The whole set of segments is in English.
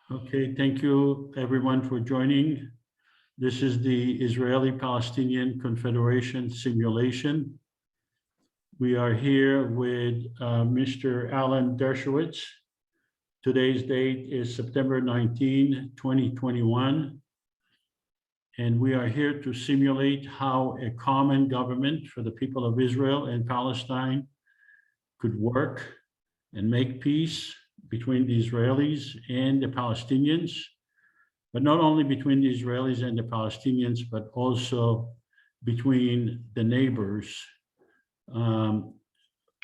Okay, thank you everyone for joining. This is the Israeli-Palestinian Confederation simulation. We are here with Mr. Alan Dershowitz. Today's date is September 19, 2021. And we are here to simulate how a common government for the people of Israel and Palestine could work and make peace between the Israelis and the Palestinians, but not only between the Israelis and the Palestinians, but also between the neighbors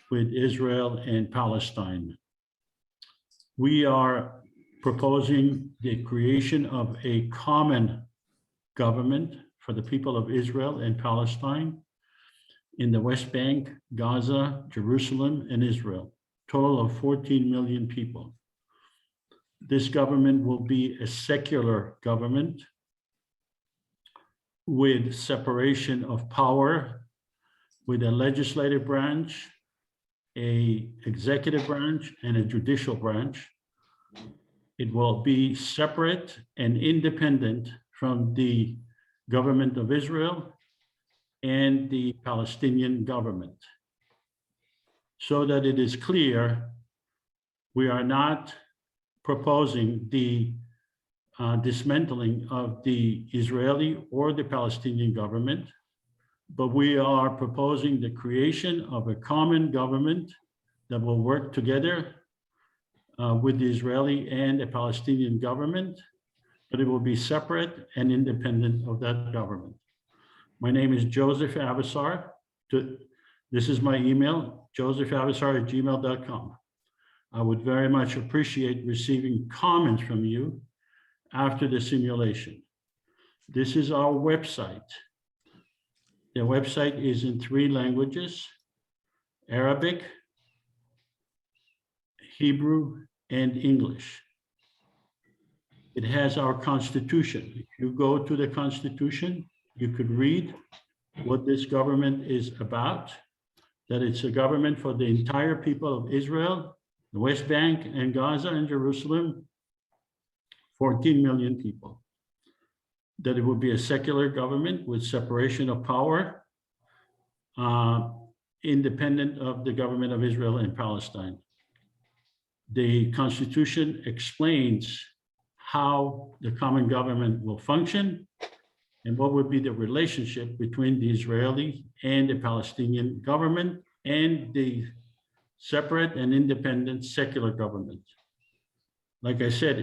with Israel and Palestine. We are proposing the creation of a common government for the people of Israel and Palestine in the West Bank, Gaza, Jerusalem, and Israel. Total of 14 million people. This government will be a secular government with separation of power, with a legislative branch, a executive branch, and a judicial branch. It will be separate and independent from the government of Israel and the Palestinian government. So that it is clear, we are not proposing the dismantling of the Israeli or the Palestinian government, but we are proposing the creation of a common government that will work together with the Israeli and the Palestinian government, but it will be separate and independent of that government. My name is Joseph Avasar. This is my email, josephavassar@gmail.com. I would very much appreciate receiving comments from you after the simulation. This is our website. The website is in 3 languages: Arabic, Hebrew, and English. It has our Constitution. If you go to the Constitution, you could read what this government is about, that it's a government for the entire people of Israel, the West Bank and Gaza and Jerusalem, 14 million people. That it will be a secular government with separation of power, independent of the government of Israel and Palestine. The Constitution explains how the common government will function and what would be the relationship between the Israeli and the Palestinian government and the separate and independent secular government. Like I said,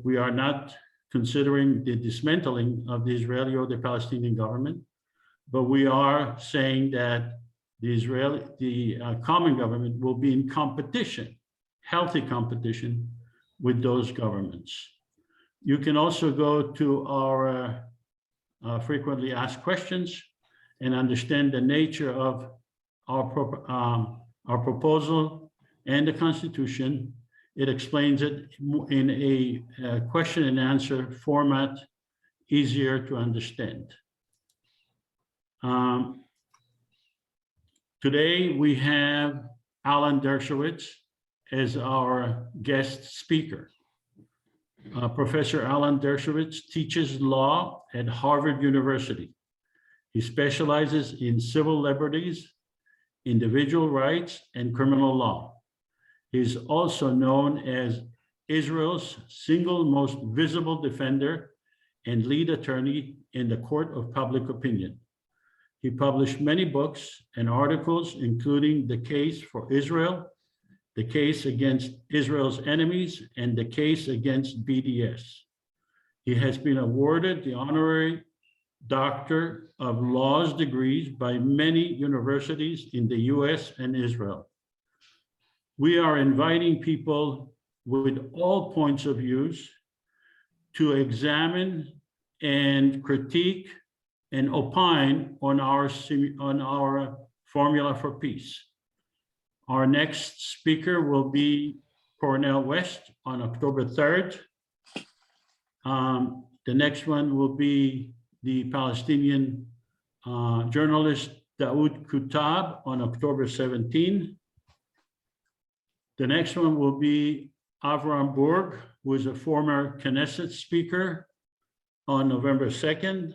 we are not considering the dismantling of the Israeli or the Palestinian government, but we are saying that the common government will be in competition, healthy competition with those governments. You can also go to our frequently asked questions and understand the nature of our proposal and the Constitution. It explains it in a question and answer format, easier to understand. Today we have Alan Dershowitz as our guest speaker. Professor Alan Dershowitz teaches law at Harvard University. He specializes in civil liberties, individual rights, and criminal law. He's also known as Israel's single most visible defender and lead attorney in the court of public opinion. He published many books and articles, including The Case for Israel, The Case Against Israel's Enemies, and The Case Against BDS. He has been awarded the honorary Doctor of Laws degrees by many universities in the US and Israel. We are inviting people with all points of views to examine and critique and opine on our formula for peace. Our next speaker will be Cornel West on October 3rd. The next one will be the Palestinian journalist Daoud Kutab on October 17. The next one will be Avram Burg, who is a former Knesset speaker, on November 2nd.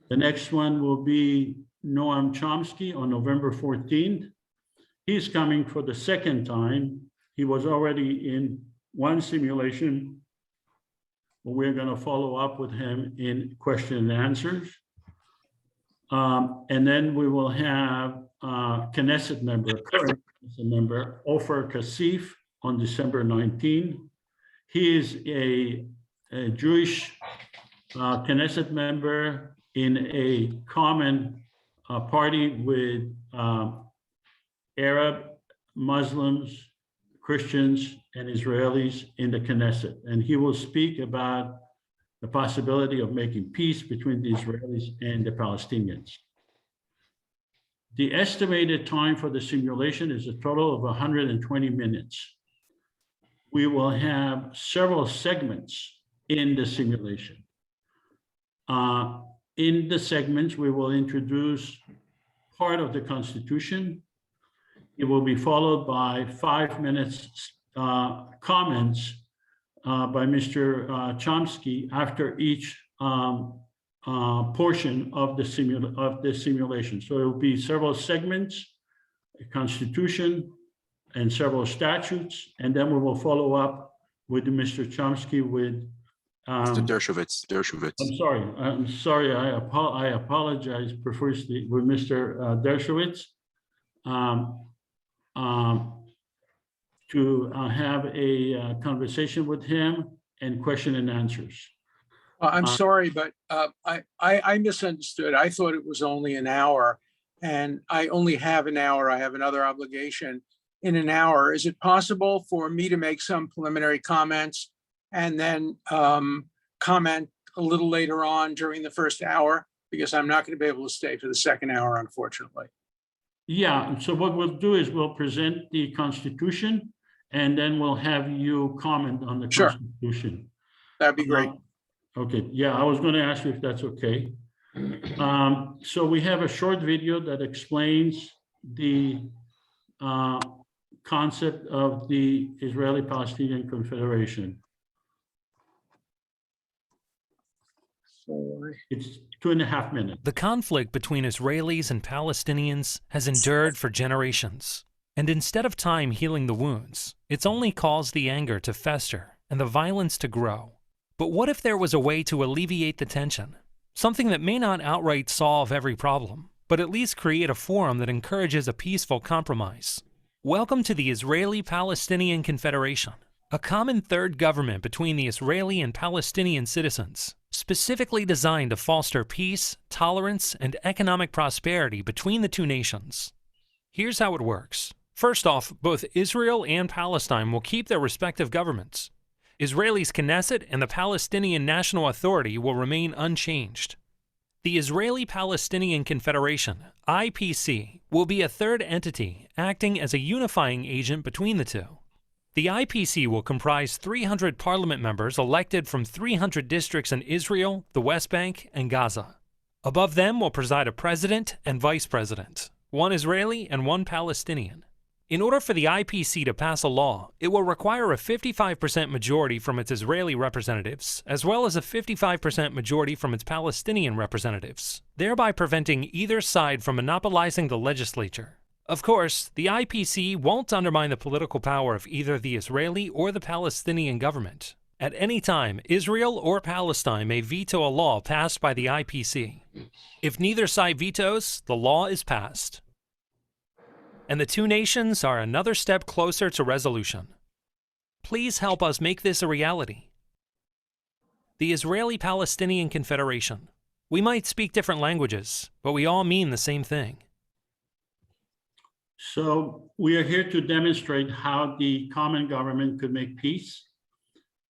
The next one will be Noam Chomsky on November 14th. He's coming for the second time. He was already in one simulation, but we're going to follow up with him in question and answers. And then we will have Knesset member, current Knesset member, Ofer Kasif on December 19th. He is a Jewish Knesset member in a common party with Arab, Muslims, Christians, and Israelis in the Knesset. And he will speak about the possibility of making peace between the Israelis and the Palestinians. The estimated time for the simulation is a total of 120 minutes. We will have several segments in the simulation. In the segments, we will introduce part of the Constitution. It will be followed by 5 minutes comments by Mr. Chomsky after each portion of the simulation. So it will be several segments, a Constitution, and several statutes, and then we will follow up with Mr. Chomsky with Mr. Dershowitz. I'm sorry. I apologize profusely with Mr. Dershowitz to have a conversation with him and question and answers. I'm sorry, but I misunderstood. I thought it was only an hour, and I only have an hour. I have another obligation in an hour. Is it possible for me to make some preliminary comments and then comment a little later on during the first hour? Because I'm not going to be able to stay for the second hour, unfortunately. Yeah, so what we'll do is we'll present the Constitution, and then we'll have you comment on the Constitution. That'd be great. Okay, yeah, I was going to ask you if that's okay. So we have a short video that explains the concept of the Israeli-Palestinian Confederation. It's 2.5 minutes. The conflict between Israelis and Palestinians has endured for generations. And instead of time healing the wounds, it's only caused the anger to fester and the violence to grow. But what if there was a way to alleviate the tension? Something that may not outright solve every problem, but at least create a forum that encourages a peaceful compromise. Welcome to the Israeli-Palestinian Confederation, a common third government between the Israeli and Palestinian citizens, specifically designed to foster peace, tolerance, and economic prosperity between the two nations. Here's how it works. First off, both Israel and Palestine will keep their respective governments. Israel's Knesset and the Palestinian National Authority will remain unchanged. The Israeli-Palestinian Confederation, IPC, will be a third entity acting as a unifying agent between the two. The IPC will comprise 300 parliament members elected from 300 districts in Israel, the West Bank, and Gaza. Above them will preside a president and vice president, one Israeli and one Palestinian. In order for the IPC to pass a law, it will require a 55% majority from its Israeli representatives, as well as a 55% majority from its Palestinian representatives, thereby preventing either side from monopolizing the legislature. Of course, the IPC won't undermine the political power of either the Israeli or the Palestinian government. At any time, Israel or Palestine may veto a law passed by the IPC. If neither side vetoes, the law is passed. And the two nations are another step closer to resolution. Please help us make this a reality. The Israeli-Palestinian Confederation. We might speak different languages, but we all mean the same thing. So we are here to demonstrate how the common government could make peace.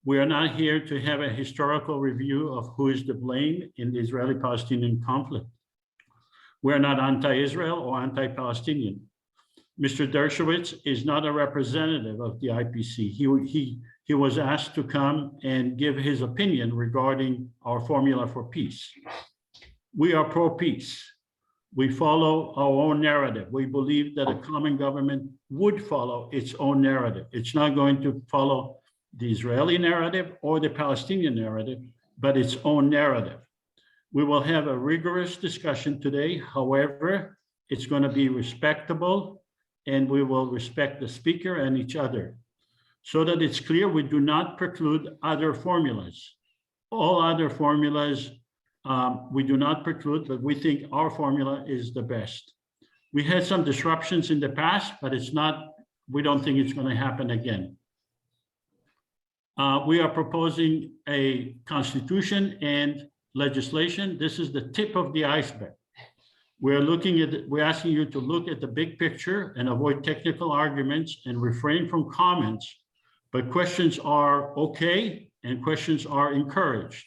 We are not here to have a historical review of who is to blame in the Israeli-Palestinian conflict. We are not anti-Israel or anti-Palestinian. Mr. Dershowitz is not a representative of the IPC. He was asked to come and give his opinion regarding our formula for peace. We are pro-peace. We follow our own narrative. We believe that a common government would follow its own narrative. It's not going to follow the Israeli narrative or the Palestinian narrative, but its own narrative. We will have a rigorous discussion today. However, it's going to be respectable, and we will respect the speaker and each other. So that it's clear, we do not preclude other formulas. All other formulas we do not preclude, but we think our formula is the best. We had some disruptions in the past, but we don't think it's going to happen again. We are proposing a constitution and legislation. This is the tip of the iceberg. We're asking you to look at the big picture and avoid technical arguments and refrain from comments, but questions are okay and questions are encouraged.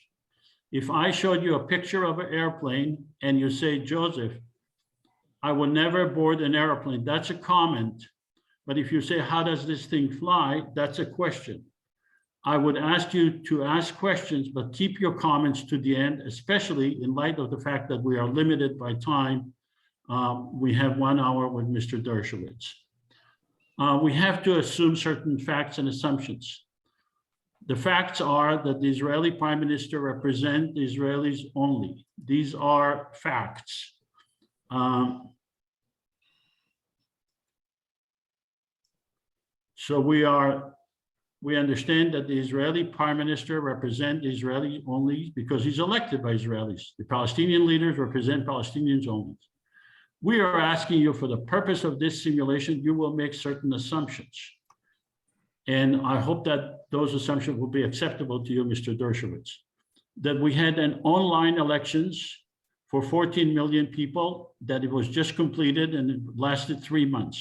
If I showed you a picture of an airplane and you say, Joseph, I will never board an airplane, that's a comment. But if you say, how does this thing fly? That's a question. I would ask you to ask questions, but keep your comments to the end, especially in light of the fact that we are limited by time. We have 1 hour with Mr. Dershowitz. We have to assume certain facts and assumptions. The facts are that the Israeli Prime Minister represents the Israelis only. These are facts. So we understand that the Israeli Prime Minister represents the Israelis only because he's elected by Israelis. The Palestinian leaders represent Palestinians only. We are asking you, for the purpose of this simulation, you will make certain assumptions. And I hope that those assumptions will be acceptable to you, Mr. Dershowitz. That we had an online elections for 14 million people, that it was just completed and it lasted 3 months.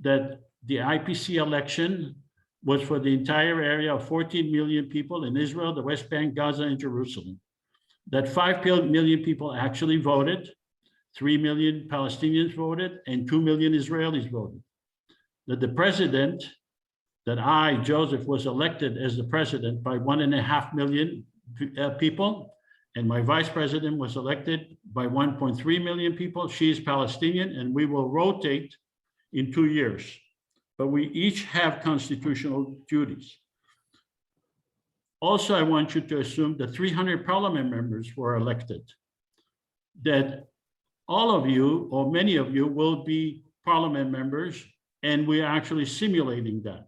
That the IPC election was for the entire area of 14 million people in Israel, the West Bank, Gaza, and Jerusalem. That 5 million people actually voted, 3 million Palestinians voted, and 2 million Israelis voted. That the president, that I, Joseph, was elected as the president by 1.5 million people, and my vice president was elected by 1.3 million people. She is Palestinian, and we will rotate in 2 years. But we each have constitutional duties. Also, I want you to assume that 300 parliament members were elected, that all of you, or many of you, will be parliament members, and we are actually simulating that.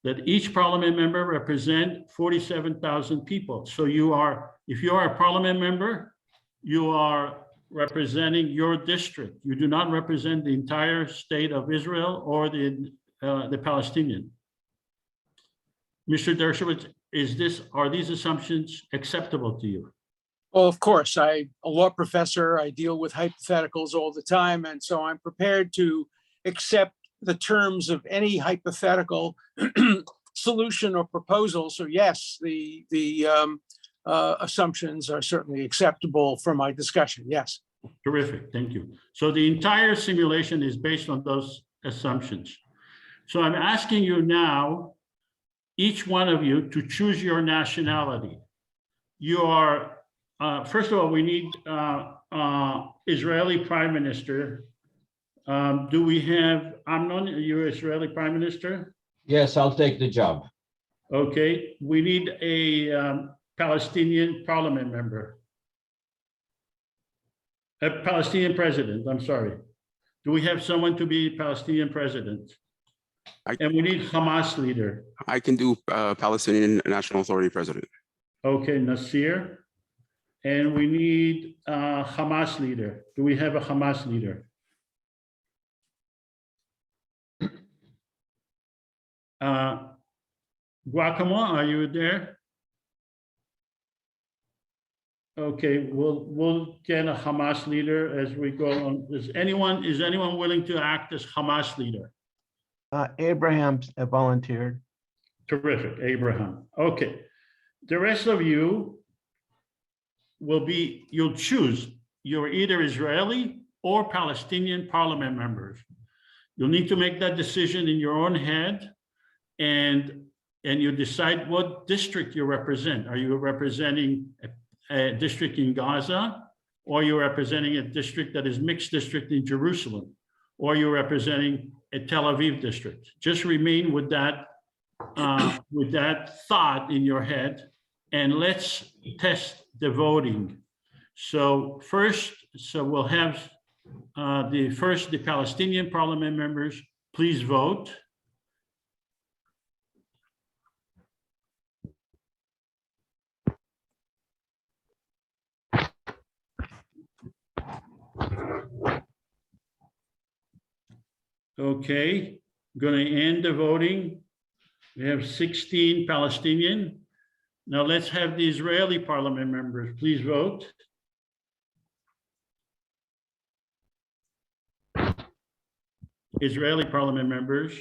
That each parliament member represent 47,000 people. So if you are a parliament member, you are representing your district. You do not represent the entire state of Israel or the Palestinian. Mr. Dershowitz, are these assumptions acceptable to you? Well, of course, I'm a law professor. I deal with hypotheticals all the time. And so I'm prepared to accept the terms of any hypothetical solution or proposal. So yes, the assumptions are certainly acceptable for my discussion. Yes. Terrific, thank you. So the entire simulation is based on those assumptions. So I'm asking you now, each one of you, to choose your nationality. You are, first of all, we need Israeli Prime Minister. Do we have Amnon, are you Israeli Prime Minister? Yes, I'll take the job. Okay, we need a Palestinian parliament member. A Palestinian president, I'm sorry. Do we have someone to be Palestinian president? And we need Hamas leader. I can do Palestinian National Authority president. Okay, Nasir. And we need Hamas leader. Do we have a Hamas leader? Guacamole, are you there? Okay, we'll get a Hamas leader as we go on. Is anyone willing to act as Hamas leader? Abraham volunteered. Terrific, Abraham. Okay, the rest of you you'll choose. You're either Israeli or Palestinian parliament members. You'll need to make that decision in your own head, and you decide what district you represent. Are you representing a district in Gaza, or you're representing a district that is mixed district in Jerusalem, or you're representing a Tel Aviv district. Just remain with that thought in your head, and let's test the voting. So first, we'll have the Palestinian parliament members, please vote. Okay, going to end the voting. We have 16 Palestinian. Now let's have the Israeli parliament members, please vote. Israeli parliament members.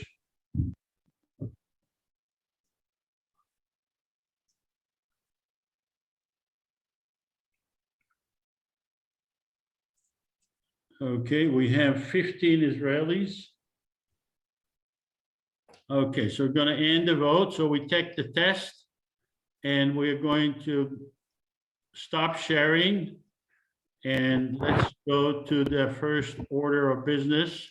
Okay, we have 15 Israelis. Okay, so we're going to end the vote. So we take the test and we're going to stop sharing. And let's go to the first order of business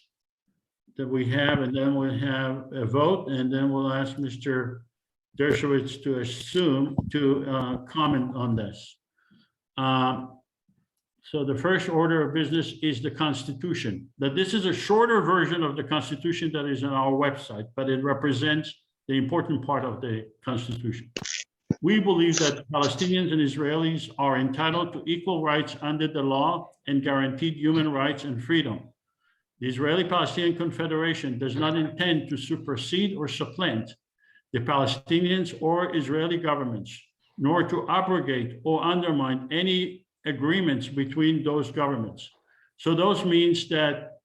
that we have, and then we'll have a vote, and then we'll ask Mr. Dershowitz to comment on this. So the first order of business is the Constitution. That this is a shorter version of the Constitution that is on our website, but it represents the important part of the Constitution. We believe that Palestinians and Israelis are entitled to equal rights under the law and guaranteed human rights and freedom. The Israeli-Palestinian Confederation does not intend to supersede or supplant the Palestinians or Israeli governments, nor to abrogate or undermine any agreements between those governments. So those means that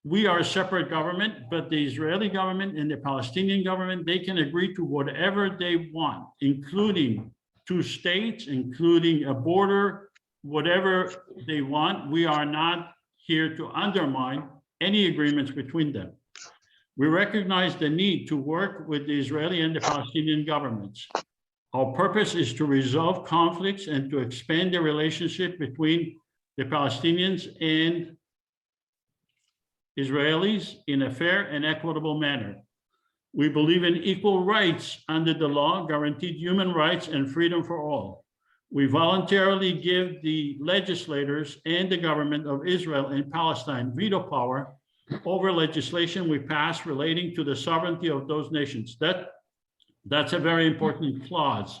we are a separate government, but the Israeli government and the Palestinian government, they can agree to whatever they want, including two states, including a border, whatever they want. We are not here to undermine any agreements between them. We recognize the need to work with the Israeli and the Palestinian governments. Our purpose is to resolve conflicts and to expand the relationship between the Palestinians and Israelis in a fair and equitable manner. We believe in equal rights under the law, guaranteed human rights and freedom for all. We voluntarily give the legislators and the government of Israel and Palestine veto power over legislation we pass relating to the sovereignty of those nations. That's a very important clause.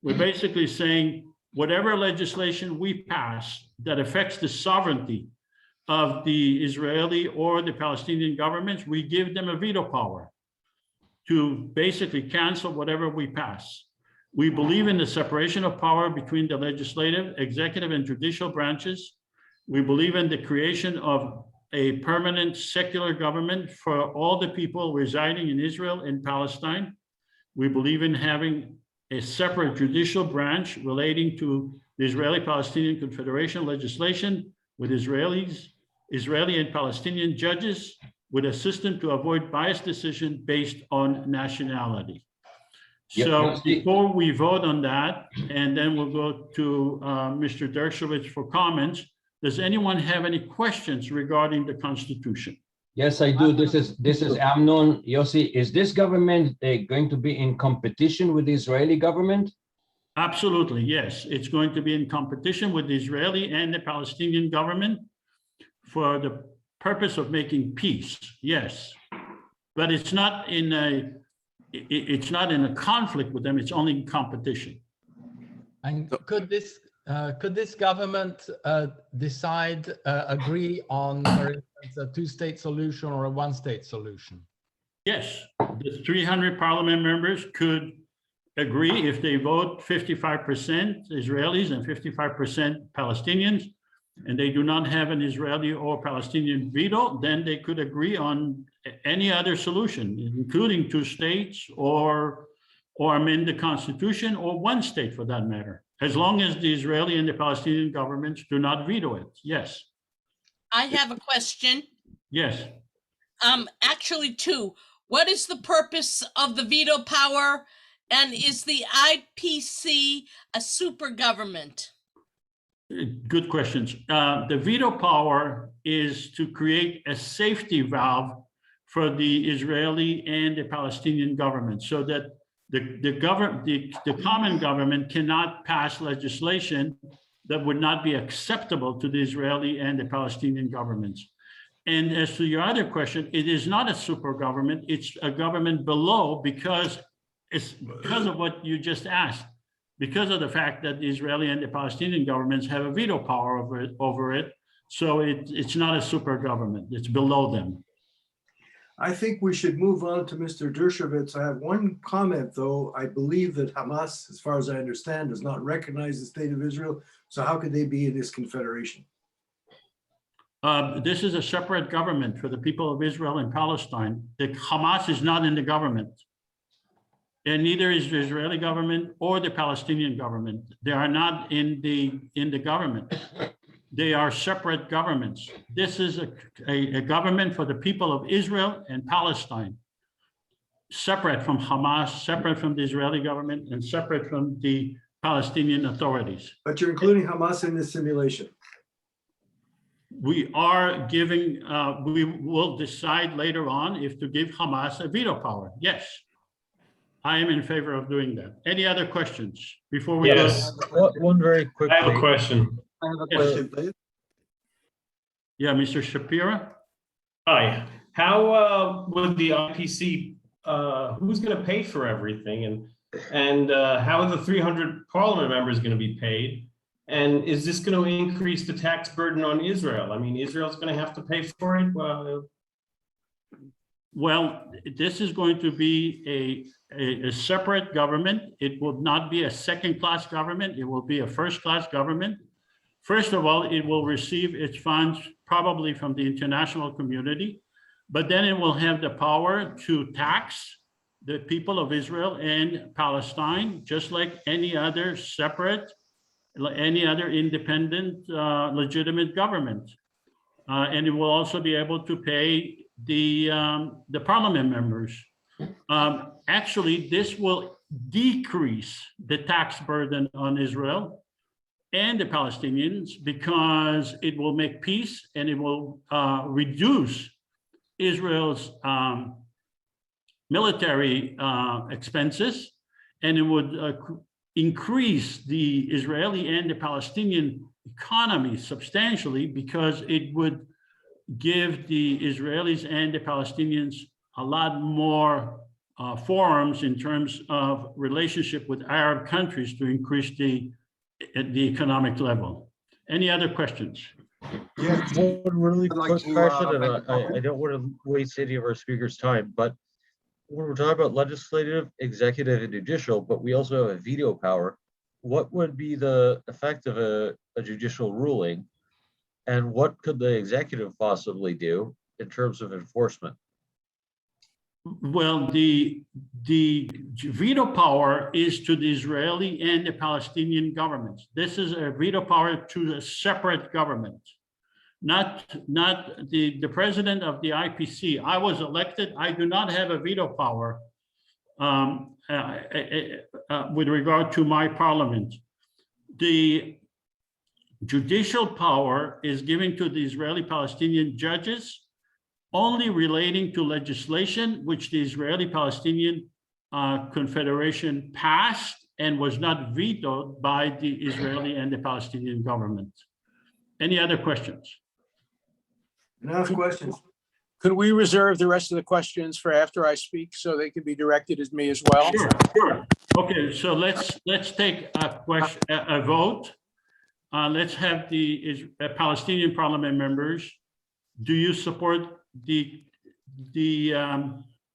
We're basically saying whatever legislation we pass that affects the sovereignty of the Israeli or the Palestinian governments, we give them a veto power to basically cancel whatever we pass. We believe in the separation of power between the legislative, executive, and judicial branches. We believe in the creation of a permanent secular government for all the people residing in Israel and Palestine. We believe in having a separate judicial branch relating to the Israeli-Palestinian Confederation legislation with Israeli and Palestinian judges with a system to avoid biased decision based on nationality. So before we vote on that, and then we'll go to Mr. Dershowitz for comments, does anyone have any questions regarding the Constitution? Yes, I do. This is Amnon. Yossi, is this government going to be in competition with the Israeli government? Absolutely, yes. It's going to be in competition with the Israeli and the Palestinian government for the purpose of making peace, yes. But it's not in a conflict with them, it's only in competition. And could this government agree on, for instance, a two-state solution or a one-state solution? Yes, the 300 parliament members could agree if they vote 55% Israelis and 55% Palestinians, and they do not have an Israeli or Palestinian veto, then they could agree on any other solution, including two states or amend the Constitution, or one state for that matter, as long as the Israeli and the Palestinian governments do not veto it. Yes. I have a question. Yes. Actually two. What is the purpose of the veto power? And is the IPC a super government? Good questions. The veto power is to create a safety valve for the Israeli and the Palestinian government, so that the common government cannot pass legislation that would not be acceptable to the Israeli and the Palestinian governments. And as to your other question, it is not a super government, it's a government below, because of what you just asked, because of the fact that the Israeli and the Palestinian governments have a veto power over it. So it's not a super government, it's below them. I think we should move on to Mr. Dershowitz. I have one comment, though. I believe that Hamas, as far as I understand, does not recognize the state of Israel. So how could they be in this confederation? This is a separate government for the people of Israel and Palestine. The Hamas is not in the government. And neither is the Israeli government or the Palestinian government. They are not in the government. They are separate governments. This is a government for the people of Israel and Palestine, separate from Hamas, separate from the Israeli government, and separate from the Palestinian authorities. But you're including Hamas in this simulation. We are giving, we will decide later on if to give Hamas a veto power. Yes, I am in favor of doing that. Any other questions before we? Yes. One very quick. I have a question. I have a Yes. question. Please. Yeah, Mr. Shapira? Hi. How would the IPC, who's going to pay for everything, and how are the 300 parliament members going to be paid? And is this going to increase the tax burden on Israel? I mean, Israel's going to have to pay for it. Well, this is going to be a separate government. It will not be a second-class government. It will be a first-class government. First of all, it will receive its funds probably from the international community, but then it will have the power to tax the people of Israel and Palestine, just like any other separate, any other independent, legitimate government. And it will also be able to pay the parliament members. Actually, this will decrease the tax burden on Israel and the Palestinians, because it will make peace and it will reduce Israel's military expenses, and it would increase the Israeli and the Palestinian economy substantially, because it would give the Israelis and the Palestinians a lot more forums in terms of relationship with Arab countries to increase the economic level. Any other questions? Yeah. One really I'd like quick to, question, and make a comment. I don't want to waste any of our speakers' time, but when we're talking about legislative, executive, and judicial, but we also have a veto power, what would be the effect of a judicial ruling? And what could the executive possibly do in terms of enforcement? Well, the veto power is to the Israeli and the Palestinian governments. This is a veto power to a separate government, not the president of the IPC. I was elected. I do not have a veto power with regard to my parliament. The judicial power is given to the Israeli-Palestinian judges, only relating to legislation which the Israeli-Palestinian Confederation passed and was not vetoed by the Israeli and the Palestinian government. Any other questions? Enough questions. Could we reserve the rest of the questions for after I speak so they can be directed at me as well? Sure. Okay, so let's take a vote. Let's have the Palestinian parliament members. Do you support the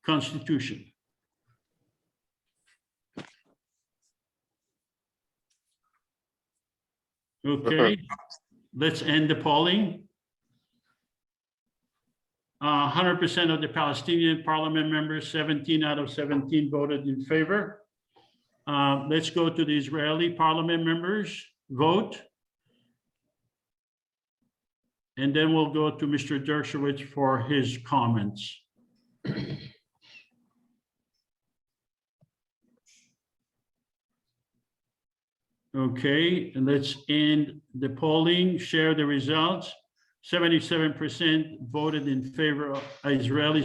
Constitution? Okay, let's end the polling. 100% of the Palestinian parliament members, 17 out of 17 voted in favor. Let's go to the Israeli parliament members, vote. And then we'll go to Mr. Dershowitz for his comments. Okay, and let's end the polling, share the results. 77% voted in favor of Israeli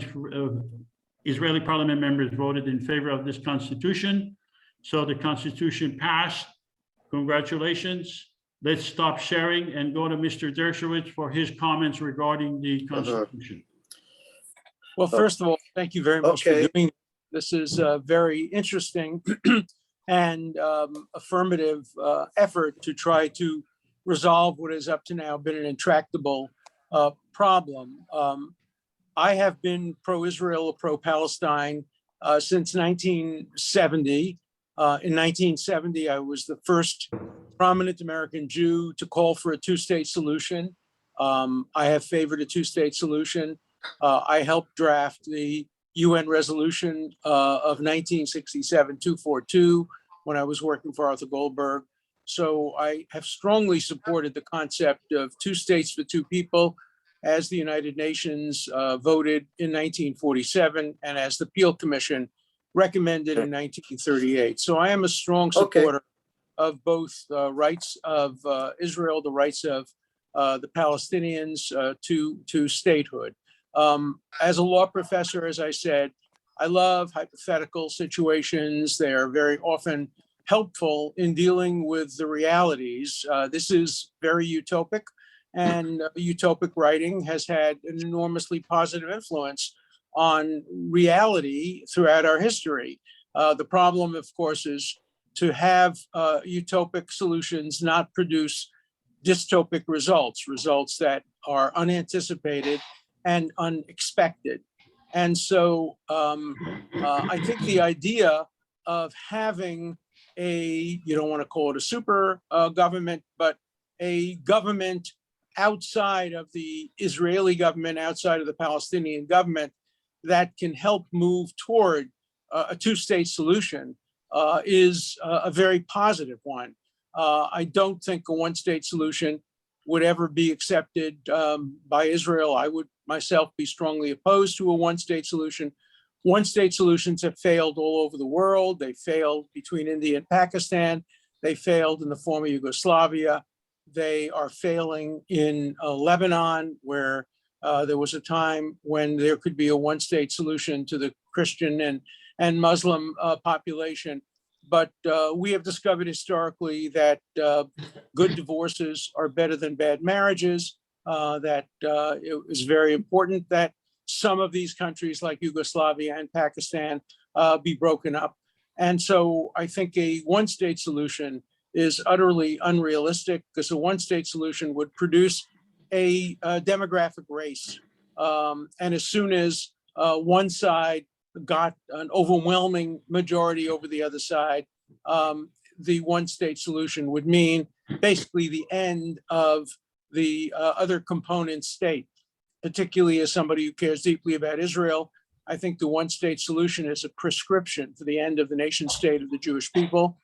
parliament members voted in favor of this constitution. So the constitution passed. Congratulations. Let's stop sharing and go to Mr. Dershowitz for his comments regarding the constitution. Well, first of all, thank you very much for Okay. doing. This is a very interesting and affirmative effort to try to resolve what has up to now been an intractable problem. I have been pro-Israel or pro-Palestine since 1970. In 1970, I was the first prominent American Jew to call for a two-state solution. I have favored a two-state solution. I helped draft the UN resolution of 1967-242 when I was working for Arthur Goldberg. So I have strongly supported the concept of two states for two people, as the United Nations voted in 1947 and as the Peel Commission recommended in 1938. So I am a strong supporter of both rights of Israel, the rights of the Palestinians to statehood. As a law professor, as I said, I love hypothetical situations. They are very often helpful in dealing with the realities. This is very utopic, and utopic writing has had an enormously positive influence on reality throughout our history. The problem, of course, is to have utopic solutions not produce dystopic results, results that are unanticipated and unexpected. And so I think the idea of having you don't want to call it a super government, but a government outside of the Israeli government, outside of the Palestinian government, that can help move toward a two-state solution is a very positive one. I don't think a one-state solution would ever be accepted by Israel. I would myself be strongly opposed to a one-state solution. One-state solutions have failed all over the world. They failed between India and Pakistan. They failed in the former Yugoslavia. They are failing in Lebanon, where there was a time when there could be a one-state solution to the Christian and Muslim population. But we have discovered historically that good divorces are better than bad marriages, that it is very important that some of these countries like Yugoslavia and Pakistan be broken up. And so I think a one-state solution is utterly unrealistic, because a one-state solution would produce a demographic race. And as soon as one side got an overwhelming majority over the other side, the one-state solution would mean basically the end of the other component state. Particularly as somebody who cares deeply about Israel, I think the one-state solution is a prescription for the end of the nation state of the Jewish people.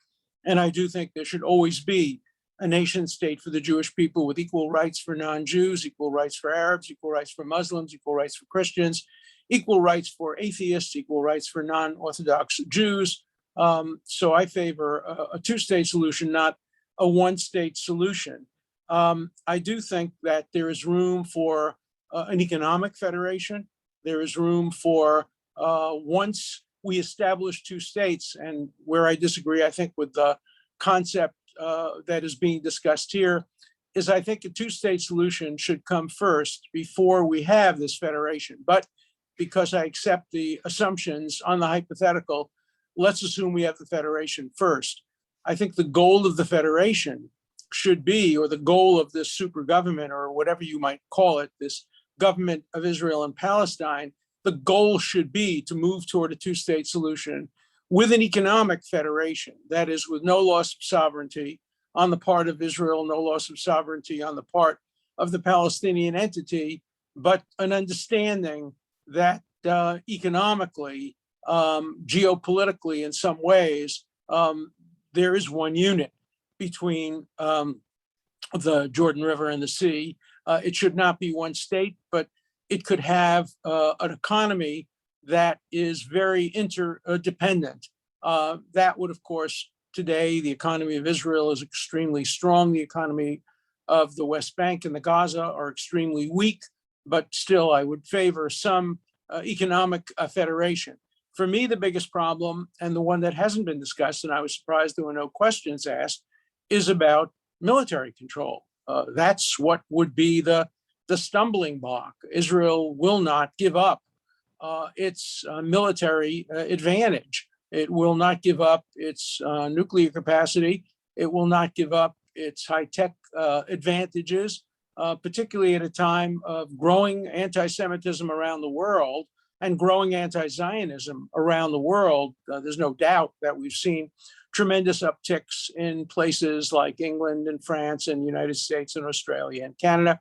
And I do think there should always be a nation state for the Jewish people with equal rights for non-Jews, equal rights for Arabs, equal rights for Muslims, equal rights for Christians, equal rights for atheists, equal rights for non-Orthodox Jews. So I favor a two-state solution, not a one-state solution. I do think that there is room for an economic federation. There is room for once we establish two states, and where I disagree, I think, with the concept that is being discussed here, is I think a two-state solution should come first before we have this federation. But because I accept the assumptions on the hypothetical, let's assume we have the federation first. I think the goal of the federation should be, or the goal of this super government, or whatever you might call it, this government of Israel and Palestine, the goal should be to move toward a two-state solution with an economic federation, that is, with no loss of sovereignty on the part of Israel, no loss of sovereignty on the part of the Palestinian entity, but an understanding that economically, geopolitically, in some ways, there is one unit between the Jordan River and the sea. It should not be one state, but it could have an economy that is very interdependent. That would, of course, today. The economy of Israel is extremely strong. The economy of the West Bank and the Gaza are extremely weak, but still I would favor some economic federation. For me, the biggest problem, and the one that hasn't been discussed, and I was surprised there were no questions asked, is about military control. That's what would be the stumbling block. Israel will not give up its military advantage. It will not give up its nuclear capacity. It will not give up its high-tech advantages, particularly at a time of growing anti-Semitism around the world and growing anti-Zionism around the world. There's no doubt that we've seen tremendous upticks in places like England and France and the United States and Australia and Canada.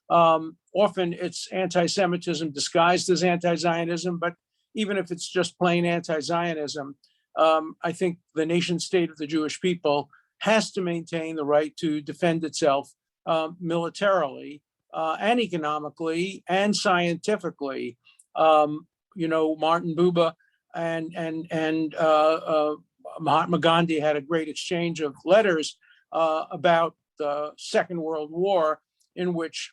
Often it's anti-Semitism disguised as anti-Zionism, but even if it's just plain anti-Zionism, I think the nation state of the Jewish people has to maintain the right to defend itself militarily and economically and scientifically. Martin Buber and Mahatma Gandhi had a great exchange of letters about the Second World War, in which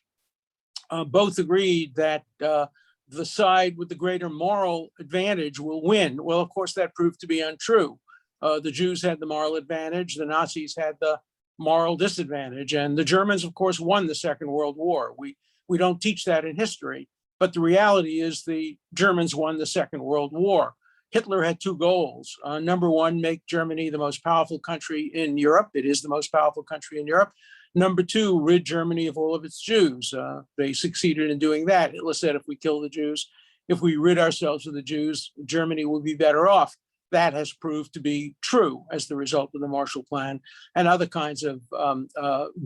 both agreed that the side with the greater moral advantage will win. Well, of course, that proved to be untrue. The Jews had the moral advantage, the Nazis had the moral disadvantage, and the Germans, of course, won the Second World War. We don't teach that in history, but the reality is the Germans won the Second World War. Hitler had two goals. Number one, make Germany the most powerful country in Europe. It is the most powerful country in Europe. Number two, rid Germany of all of its Jews. They succeeded in doing that. Hitler said, if we kill the Jews, if we rid ourselves of the Jews, Germany will be better off. That has proved to be true as the result of the Marshall Plan and other kinds of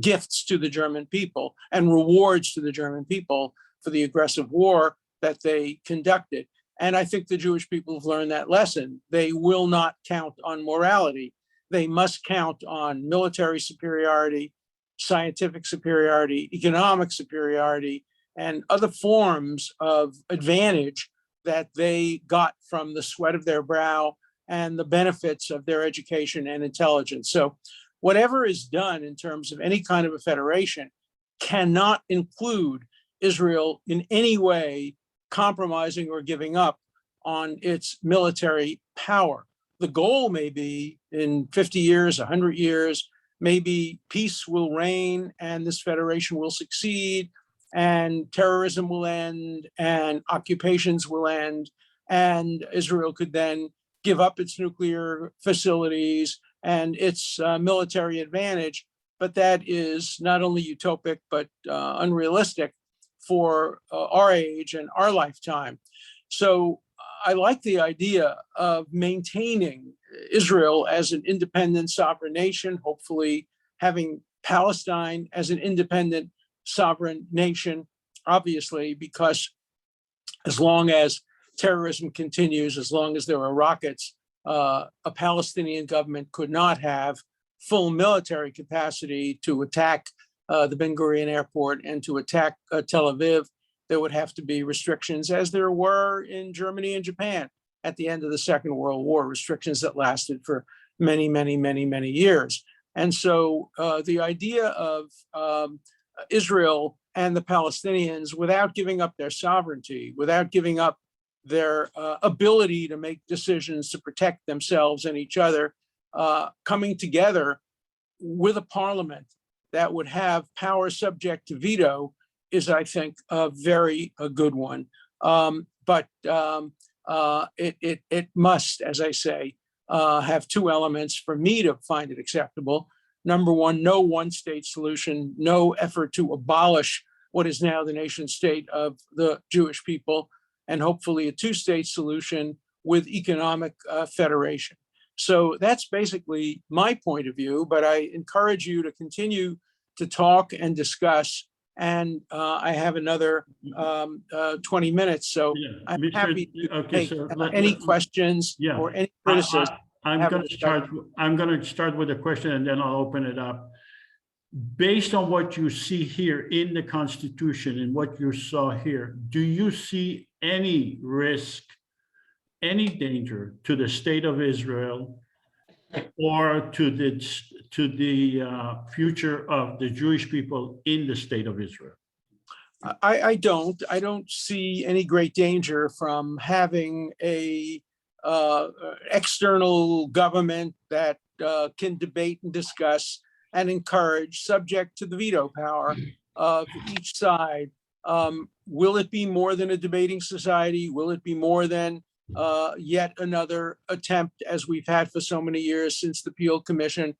gifts to the German people and rewards to the German people for the aggressive war that they conducted. And I think the Jewish people have learned that lesson. They will not count on morality. They must count on military superiority, scientific superiority, economic superiority, and other forms of advantage that they got from the sweat of their brow and the benefits of their education and intelligence. So whatever is done in terms of any kind of a federation cannot include Israel in any way compromising or giving up on its military power. The goal may be in 50 years, 100 years, maybe peace will reign and this federation will succeed and terrorism will end and occupations will end and Israel could then give up its nuclear facilities and its military advantage. But that is not only utopic, but unrealistic for our age and our lifetime. So I like the idea of maintaining Israel as an independent sovereign nation, hopefully having Palestine as an independent sovereign nation, obviously, because as long as terrorism continues, as long as there are rockets, a Palestinian government could not have full military capacity to attack the Ben Gurion airport and to attack Tel Aviv. There would have to be restrictions, as there were in Germany and Japan at the end of the Second World War, restrictions that lasted for many, many, many, many years. And so the idea of Israel and the Palestinians, without giving up their sovereignty, without giving up their ability to make decisions to protect themselves and each other, coming together with a parliament that would have power subject to veto is, I think, a very good one. But it must, as I say, have two elements for me to find it acceptable. Number one, no one-state solution, no effort to abolish what is now the nation state of the Jewish people, and hopefully a two-state solution with economic federation. So that's basically my point of view, but I encourage you to continue to talk and discuss. And I have another 20 minutes, so Yeah, I'm Mr. happy to Okay, take so any questions yeah. or any criticism. I'm have a going to start with a question and then I'll open it up. Based on what you see here in the Constitution and what you saw here, do you see any risk, any danger to the state of Israel or to the future of the Jewish people in the state of Israel? I don't see any great danger from having a external government that can debate and discuss and encourage, subject to the veto power of each side. Will it be more than a debating society? Will it be more than yet another attempt, as we've had for so many years since the Peel Commission,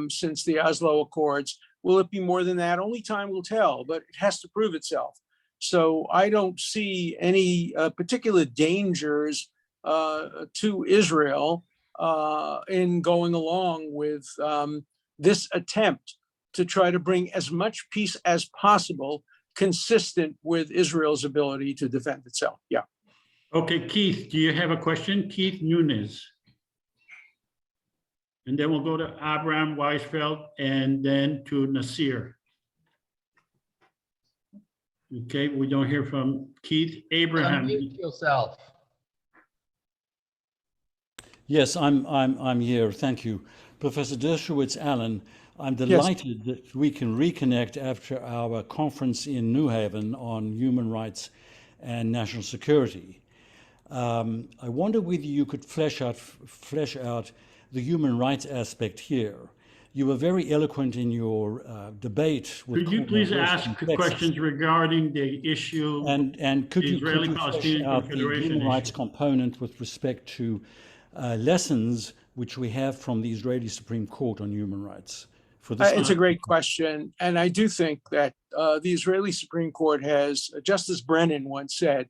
since the Oslo Accords? Will it be more than that? Only time will tell, but it has to prove itself. So I don't see any particular dangers to Israel in going along with this attempt to try to bring as much peace as possible, consistent with Israel's ability to defend itself. Yeah. Okay, Keith, do you have a question? Keith Nunes. And then we'll go to Abraham Weisfeld and then to Nasir. Okay, we don't hear from Keith. Abraham. Unmute yourself. Yes, I'm here. Thank you. Professor Dershowitz Allen, I'm delighted that we can reconnect after our conference in New Haven on human rights and national security. I wonder whether you could flesh out the human rights aspect here. You were very eloquent in your debate with Could you please ask questions regarding the issue and could you flesh Israeli-Palestinian out the Confederation human rights issue? component with respect to lessons which we have from the Israeli Supreme Court on human rights? For this It's a great question. And I do think that the Israeli Supreme Court has, Justice Brennan once said,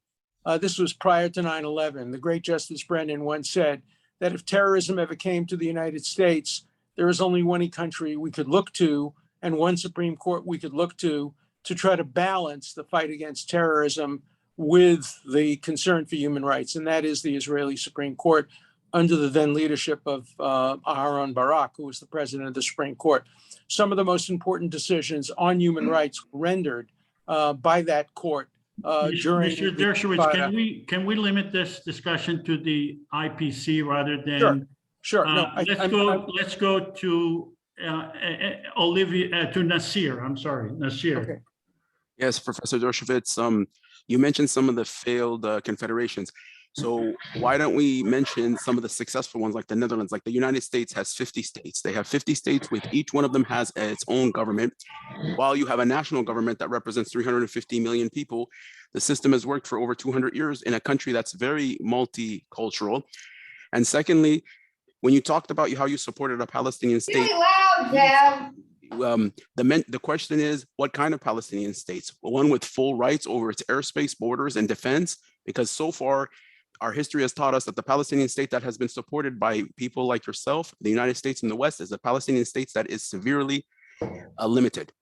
this was prior to 9/11, the great Justice Brennan once said that if terrorism ever came to the United States, there is only one country we could look to and one Supreme Court we could look to try to balance the fight against terrorism with the concern for human rights. And that is the Israeli Supreme Court under the then leadership of Aharon Barak, who was the president of the Supreme Court. Some of the most important decisions on human rights rendered by that court during— Mr. Dershowitz, can we limit this discussion to the IPC rather than— Sure. No, let's go to Olivia, to Nasir. I'm sorry, Nasir. Okay. Yes, Professor Dershowitz, you mentioned some of the failed confederations. So why don't we mention some of the successful ones, like the Netherlands? Like the United States has 50 states. They have 50 states with each one of them has its own government. While you have a national government that represents 350 million people, the system has worked for over 200 years in a country that's very multicultural. And secondly, when you talked about how you supported a Palestinian state, the question is, what kind of Palestinian states? One with full rights over its airspace, borders, and defense? Because so far, our history has taught us that the Palestinian state that has been supported by people like yourself, the United States and the West, is a Palestinian state that is severely limited.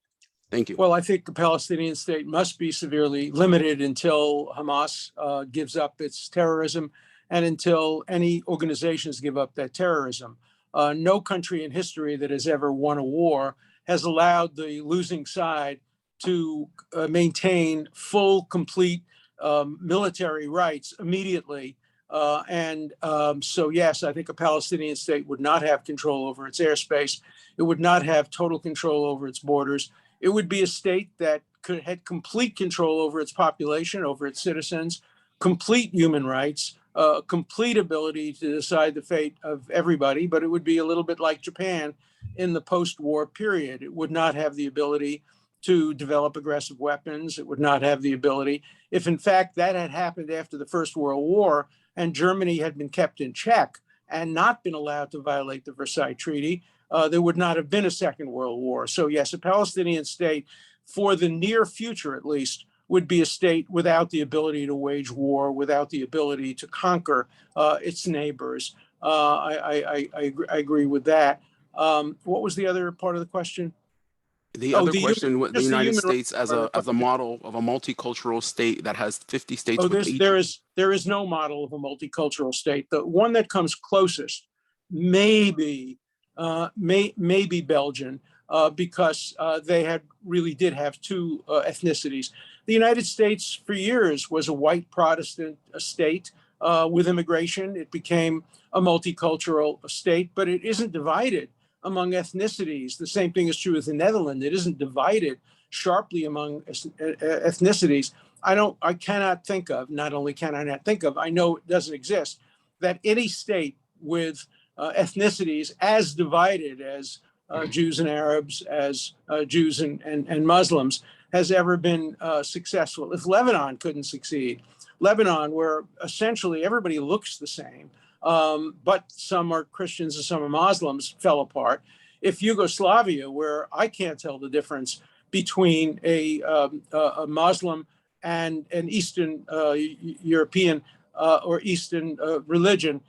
Thank you. Well, I think the Palestinian state must be severely limited until Hamas gives up its terrorism and until any organizations give up that terrorism. No country in history that has ever won a war has allowed the losing side to maintain full, complete military rights immediately. So yes, I think a Palestinian state would not have control over its airspace. It would not have total control over its borders. It would be a state that had complete control over its population, over its citizens, complete human rights, complete ability to decide the fate of everybody, but it would be a little bit like Japan in the post-war period. It would not have the ability to develop aggressive weapons. It would not have the ability. If in fact that had happened after the First World War and Germany had been kept in check and not been allowed to violate the Versailles Treaty, there would not have been a Second World War. So yes, a Palestinian state, for the near future at least, would be a state without the ability to wage war, without the ability to conquer its neighbors. I agree with that. What was the other part of the question? The other question, the United States as a model of a multicultural state that has 50 states. There is no model of a multicultural state. The one that comes closest may be Belgium, because they really did have two ethnicities. The United States for years was a white Protestant state with immigration. It became a multicultural state, but it isn't divided among ethnicities. The same thing is true with the Netherlands. It isn't divided sharply among ethnicities. I cannot think of, not only can I not think of, I know it doesn't exist, that any state with ethnicities as divided as Jews and Arabs, as Jews and Muslims, has ever been successful. If Lebanon couldn't succeed, Lebanon, where essentially everybody looks the same, but some are Christians and some are Muslims, fell apart. If Yugoslavia, where I can't tell the difference between a Muslim and an Eastern European or Eastern religion,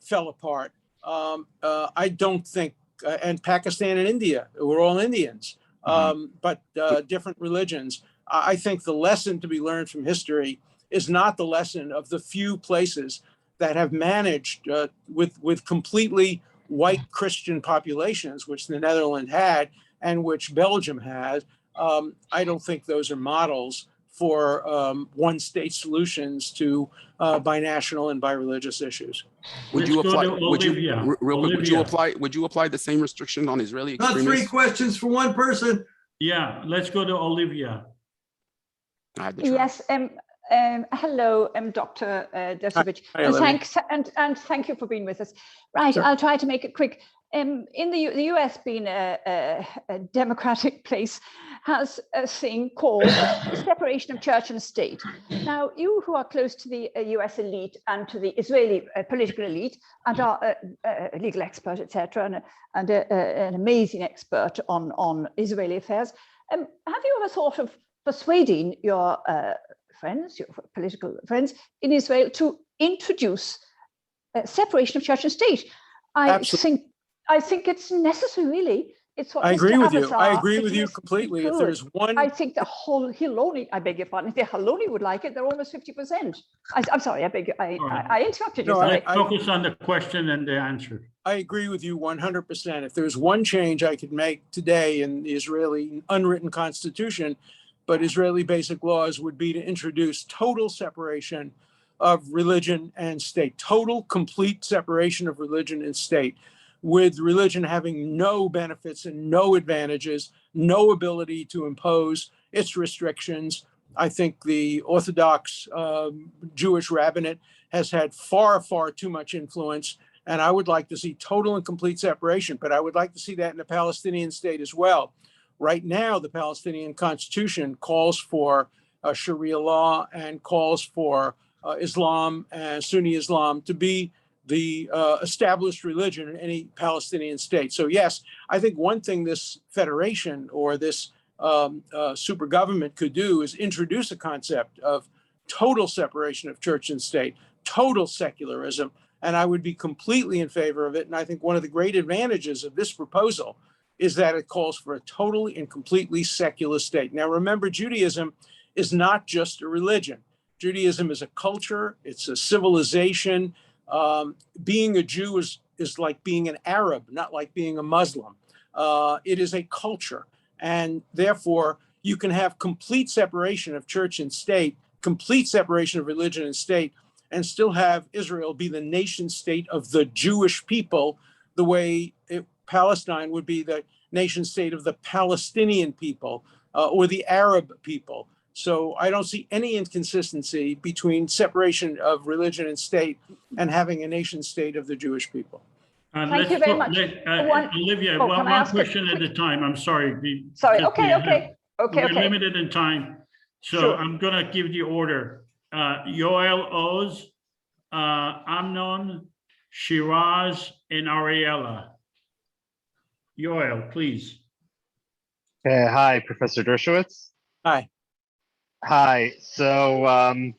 fell apart, I don't think, and Pakistan and India, we're all Indians, but different religions. I think the lesson to be learned from history is not the lesson of the few places that have managed with completely white Christian populations, which the Netherlands had and which Belgium had. I don't think those are models for one-state solutions to binational and bireligious issues. Would you Let's go apply? to Would you Olivia. real quick? Would you Olivia. apply? Would you apply the same restriction on Israeli Not extremists? 3 questions for one person. Yeah, let's go to Olivia. I had to try. Yes, hello, Dr. Dershowitz, Hi, and Olivia. thanks, and thank you for being with us. Right, Sure. I'll try to make it quick. In the US being a democratic place, has a thing called separation of church and state. Now, you who are close to the US elite and to the Israeli political elite and are a legal expert, etc., and an amazing expert on Israeli affairs, have you ever thought of persuading your friends, your political friends in Israel to introduce separation of church and state? I think it's necessary, really. It's what I Mr. agree with you. Avatar I agree with you suggested completely. he If there's could. one, I think the whole Hiloni, I beg your pardon, if the Hiloni would like it, they're almost 50%. I'm sorry, I beg you, I interrupted you, No, sorry. Let's focus on the question and the answer. I agree with you 100%. If there's one change I could make today in the Israeli unwritten constitution, but Israeli basic laws, would be to introduce total separation of religion and state, total, complete separation of religion and state, with religion having no benefits and no advantages, no ability to impose its restrictions. I think the Orthodox Jewish rabbinate has had far, far too much influence. And I would like to see total and complete separation, but I would like to see that in the Palestinian state as well. Right now, the Palestinian Constitution calls for Sharia law and calls for Islam and Sunni Islam to be the established religion in any Palestinian state. So yes, I think one thing this federation or this super government could do is introduce a concept of total separation of church and state, total secularism, and I would be completely in favor of it. And I think one of the great advantages of this proposal is that it calls for a totally and completely secular state. Now, remember, Judaism is not just a religion. Judaism is a culture, it's a civilization. Being a Jew is like being an Arab, not like being a Muslim. It is a culture. And therefore, you can have complete separation of church and state, complete separation of religion and state, and still have Israel be the nation state of the Jewish people, the way Palestine would be the nation state of the Palestinian people or the Arab people. So I don't see any inconsistency between separation of religion and state and having a nation state of the Jewish people. Thank you very much. Olivia, one question at a time. I'm sorry. Sorry, because okay. We're limited in time. So Sure. I'm going to give the order. Yoel Oz, Amnon, Shiraz, and Ariella. Yoel, please. Hi, Professor Dershowitz. Hi. Hi. So I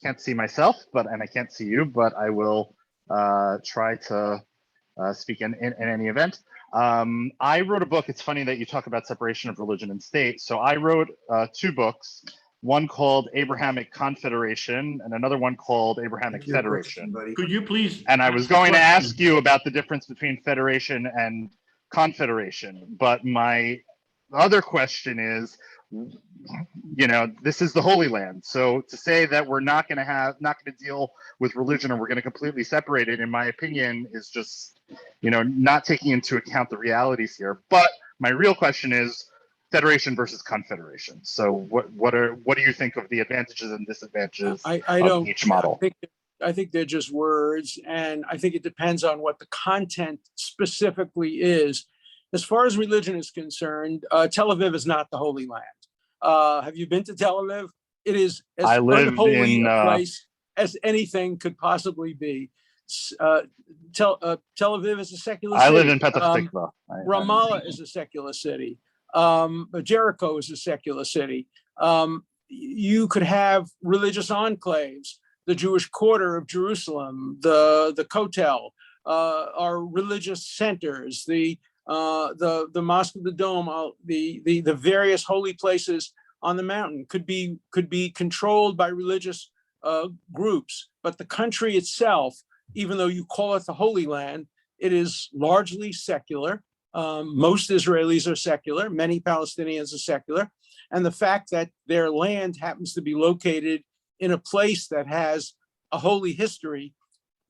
can't see myself, and I can't see you, but I will try to speak in any event. I wrote a book. It's funny that you talk about separation of religion and state. So I wrote 2 books, one called Abrahamic Confederation and another one called Abrahamic Federation. Could you please? And I was going to ask you about the difference between federation and confederation, but my other question is, you know, this is the Holy Land. So to say that we're not going to deal with religion, or we're going to completely separate it, in my opinion, is just, you know, not taking into account the realities here. But my real question is Federation versus Confederation. So what do you think of the advantages and disadvantages of each model? I think they're just words, and I think it depends on what the content specifically is. As far as religion is concerned, Tel Aviv is not the Holy Land. Have you been to Tel Aviv? It is as unholy a place as anything could possibly be. Tel Aviv is a secular city. I live in Petah Tikva. Ramallah is a secular city. Jericho is a secular city. You could have religious enclaves. The Jewish Quarter of Jerusalem, the Kotel, are religious centers. The Mosque of the Dome, the various holy places on the mountain could be controlled by religious groups. But the country itself, even though you call it the Holy Land, it is largely secular. Most Israelis are secular. Many Palestinians are secular. And the fact that their land happens to be located in a place that has a holy history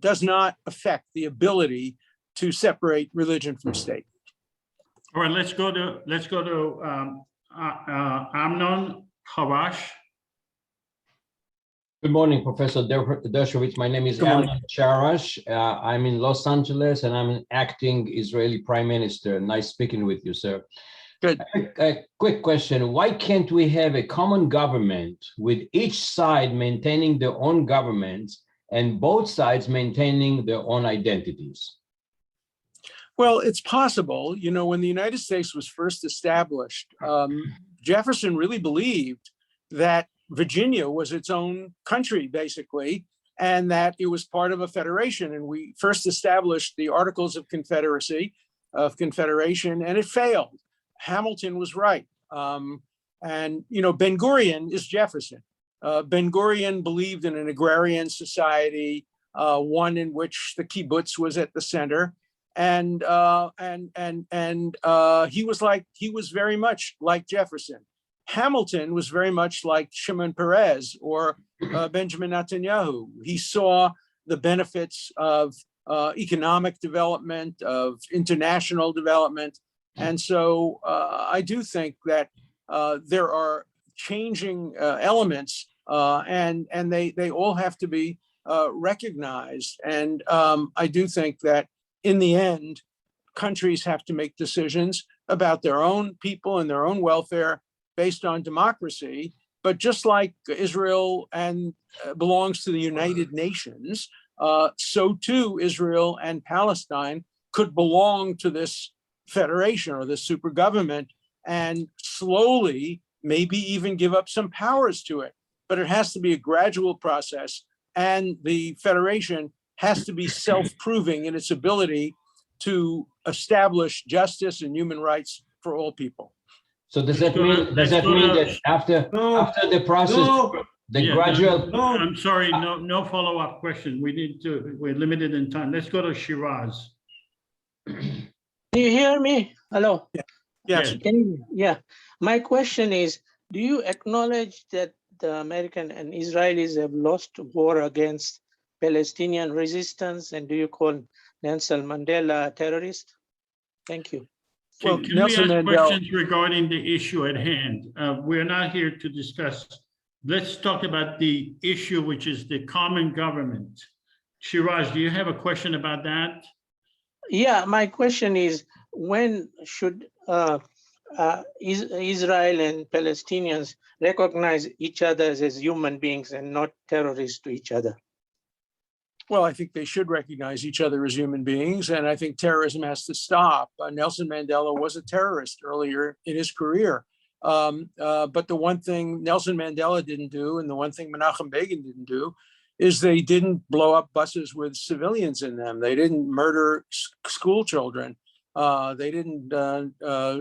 does not affect the ability to separate religion from state. All right, let's go to Amnon Harash. Good morning, Professor Dershowitz. My name is Amnon Charash. I'm in Los Angeles, and I'm an acting Israeli Prime Minister. Nice speaking with you, sir. Good. A quick question. Why can't we have a common government with each side maintaining their own governments and both sides maintaining their own identities? Well, it's possible. You know, when the United States was first established, Jefferson really believed that Virginia was its own country, basically, and that it was part of a federation. And we first established the Articles of Confederation, and it failed. Hamilton was right. And, you know, Ben-Gurion is Jefferson. Ben-Gurion believed in an agrarian society, one in which the kibbutz was at the center. And he was very much like Jefferson. Hamilton was very much like Shimon Peres or Benjamin Netanyahu. He saw the benefits of economic development, of international development. And so I do think that there are changing elements, and they all have to be recognized. And I do think that in the end, countries have to make decisions about their own people and their own welfare based on democracy. But just like Israel and belongs to the United Nations, so too Israel and Palestine could belong to this federation or this super government and slowly maybe even give up some powers to it. But it has to be a gradual process, and the federation has to be self-proving in its ability to establish justice and human rights for all people. So does that mean that after the process, gradual? No, I'm sorry, no follow-up question. We're limited in time. Let's go to Shiraz. Do you hear me? Hello. Yes. Yeah. My question is, do you acknowledge that the American and Israelis have lost war against Palestinian resistance, and do you call Nelson Mandela a terrorist? Thank you. Well, can we ask questions regarding the issue at hand? We're not here to discuss. Let's talk about the issue, which is the common government. Shiraz, do you have a question about that? Yeah, my question is, when should Israel and Palestinians recognize each other as human beings and not terrorists to each other? Well, I think they should recognize each other as human beings, and I think terrorism has to stop. Nelson Mandela was a terrorist earlier in his career. But the one thing Nelson Mandela didn't do, and the one thing Menachem Begin didn't do, is they didn't blow up buses with civilians in them. They didn't murder school children. They didn't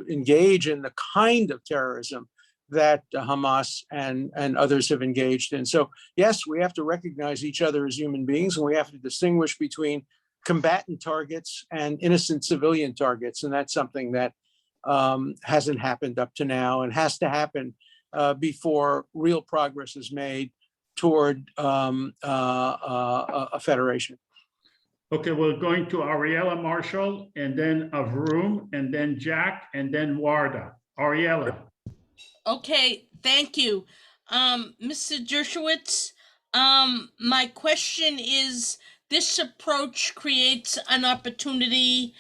engage in the kind of terrorism that Hamas and others have engaged in. So yes, we have to recognize each other as human beings, and we have to distinguish between combatant targets and innocent civilian targets. And that's something that hasn't happened up to now and has to happen before real progress is made toward a federation. Okay, we're going to Ariella Marshall, and then Avroom, and then Jack, and then Warda. Ariella. Okay, thank you. Mr. Dershowitz, my question is, this approach creates an opportunity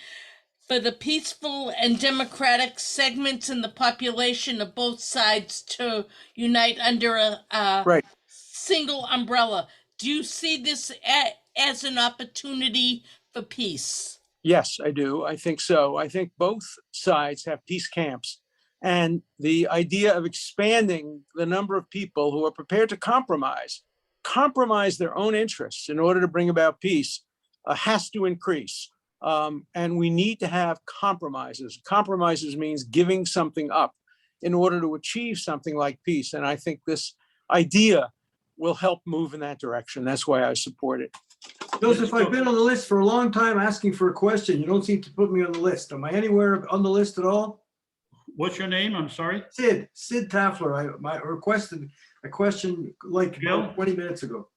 for the peaceful and democratic segments in the population of both sides to unite under a Right. single umbrella. Do you see this as an opportunity for peace? Yes, I do. I think so. I think both sides have peace camps. And the idea of expanding the number of people who are prepared to compromise their own interests in order to bring about peace has to increase. And we need to have compromises. Compromises means giving something up in order to achieve something like peace. And I think this idea will help move in that direction. That's why I support it. Joseph, I've been on the list for a long time asking for a question. You don't seem to put me on the list. Am I anywhere on the list at all? What's your name? I'm sorry. Sid Taffler. I requested a question like about 20 minutes ago.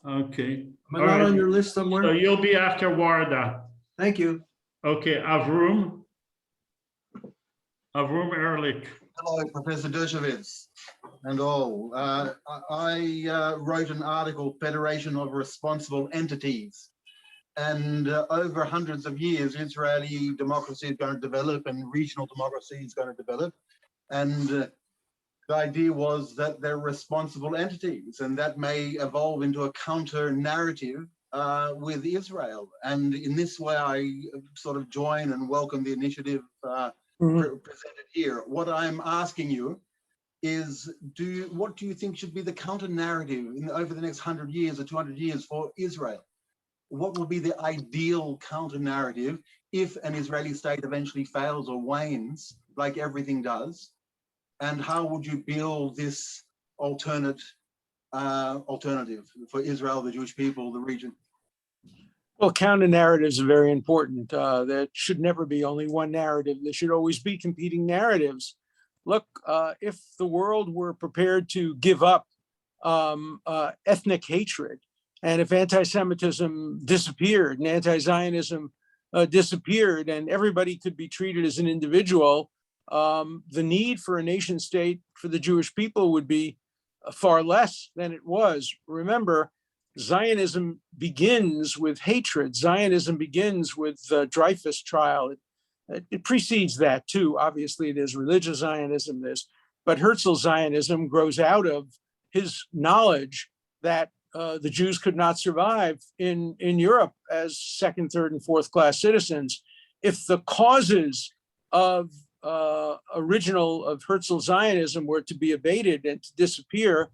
Okay. Am I not on your list somewhere? So you'll be after Warda. Thank you. Okay, Avroom Ehrlich. Hello, Professor Dershowitz and all. I wrote an article, Federation of Responsible Entities. And over hundreds of years, Israeli democracy is going to develop and regional democracy is going to develop. And the idea was that they're responsible entities, and that may evolve into a counter narrative with Israel. And in this way, I sort of join and welcome the initiative presented here. What I'm asking you is, what do you think should be the counter narrative over the next 100 years or 200 years for Israel? What will be the ideal counter narrative if an Israeli state eventually fails or wanes, like everything does? And how would you build this alternative for Israel, the Jewish people, the region? Well, counter narratives are very important. There should never be only one narrative. There should always be competing narratives. Look, if the world were prepared to give up ethnic hatred, and if anti-Semitism disappeared and anti-Zionism disappeared and everybody could be treated as an individual, the need for a nation state for the Jewish people would be far less than it was. Remember, Zionism begins with hatred. Zionism begins with the Dreyfus trial. It precedes that too. Obviously, there's religious Zionism, but Herzl's Zionism grows out of his knowledge that the Jews could not survive in Europe as second, third, and fourth class citizens. If the causes of Herzl Zionism were to be abated and to disappear,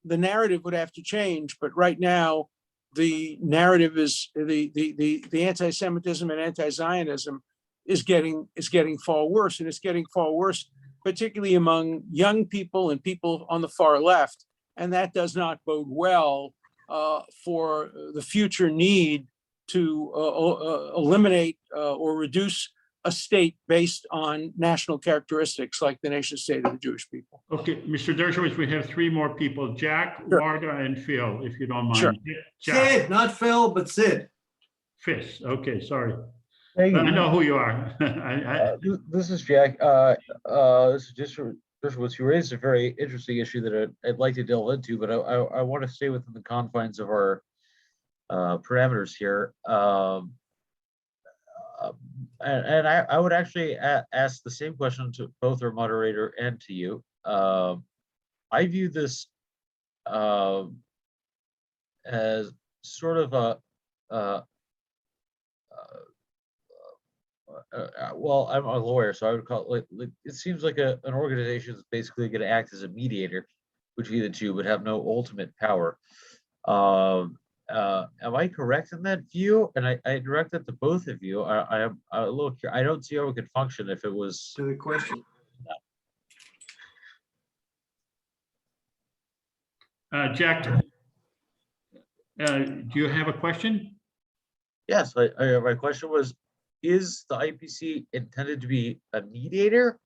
the narrative would have to change. But right now, the narrative is the anti-Semitism and anti-Zionism is getting far worse, and it's getting far worse, particularly among young people and people on the far left. And that does not bode well for the future need to eliminate or reduce a state based on national characteristics like the nation state of the Jewish people. Okay, Mr. Dershowitz, we have three more people, Jack, Warda, and Phil, if you don't mind. Sure. Jack. Sid, not Phil, but Sid. Fist, okay, sorry. Hey, I know who you are. This is Jack. This is just Dershowitz. You raised a very interesting issue that I'd like to delve into, but I want to stay within the confines of our parameters here. And I would actually ask the same question to both our moderator and to you. I view this as sort of well, I'm a lawyer, so I would call it like it seems like an organization is basically going to act as a mediator between the two, but have no ultimate power. Am I correct in that view? And I direct that to both of you. I'm a little curious. I don't see how it could function if it was. To the question. Jack, do you have a question? Yes, my question was, is the IPC intended to be a mediator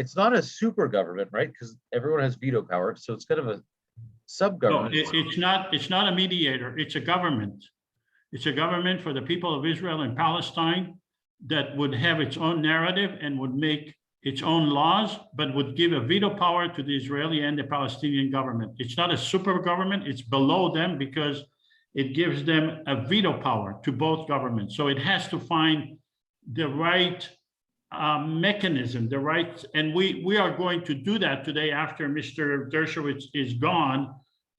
it's not a super government, right? Because everyone has veto power, so it's kind of a No, sub-government. it's not a mediator, it's a government. It's a government for the people of Israel and Palestine that would have its own narrative and would make its own laws, but would give a veto power to the Israeli and the Palestinian government. It's not a super government, it's below them because it gives them a veto power to both governments. So it has to find the right mechanism, the right, and we are going to do that today after Mr. Dershowitz is gone.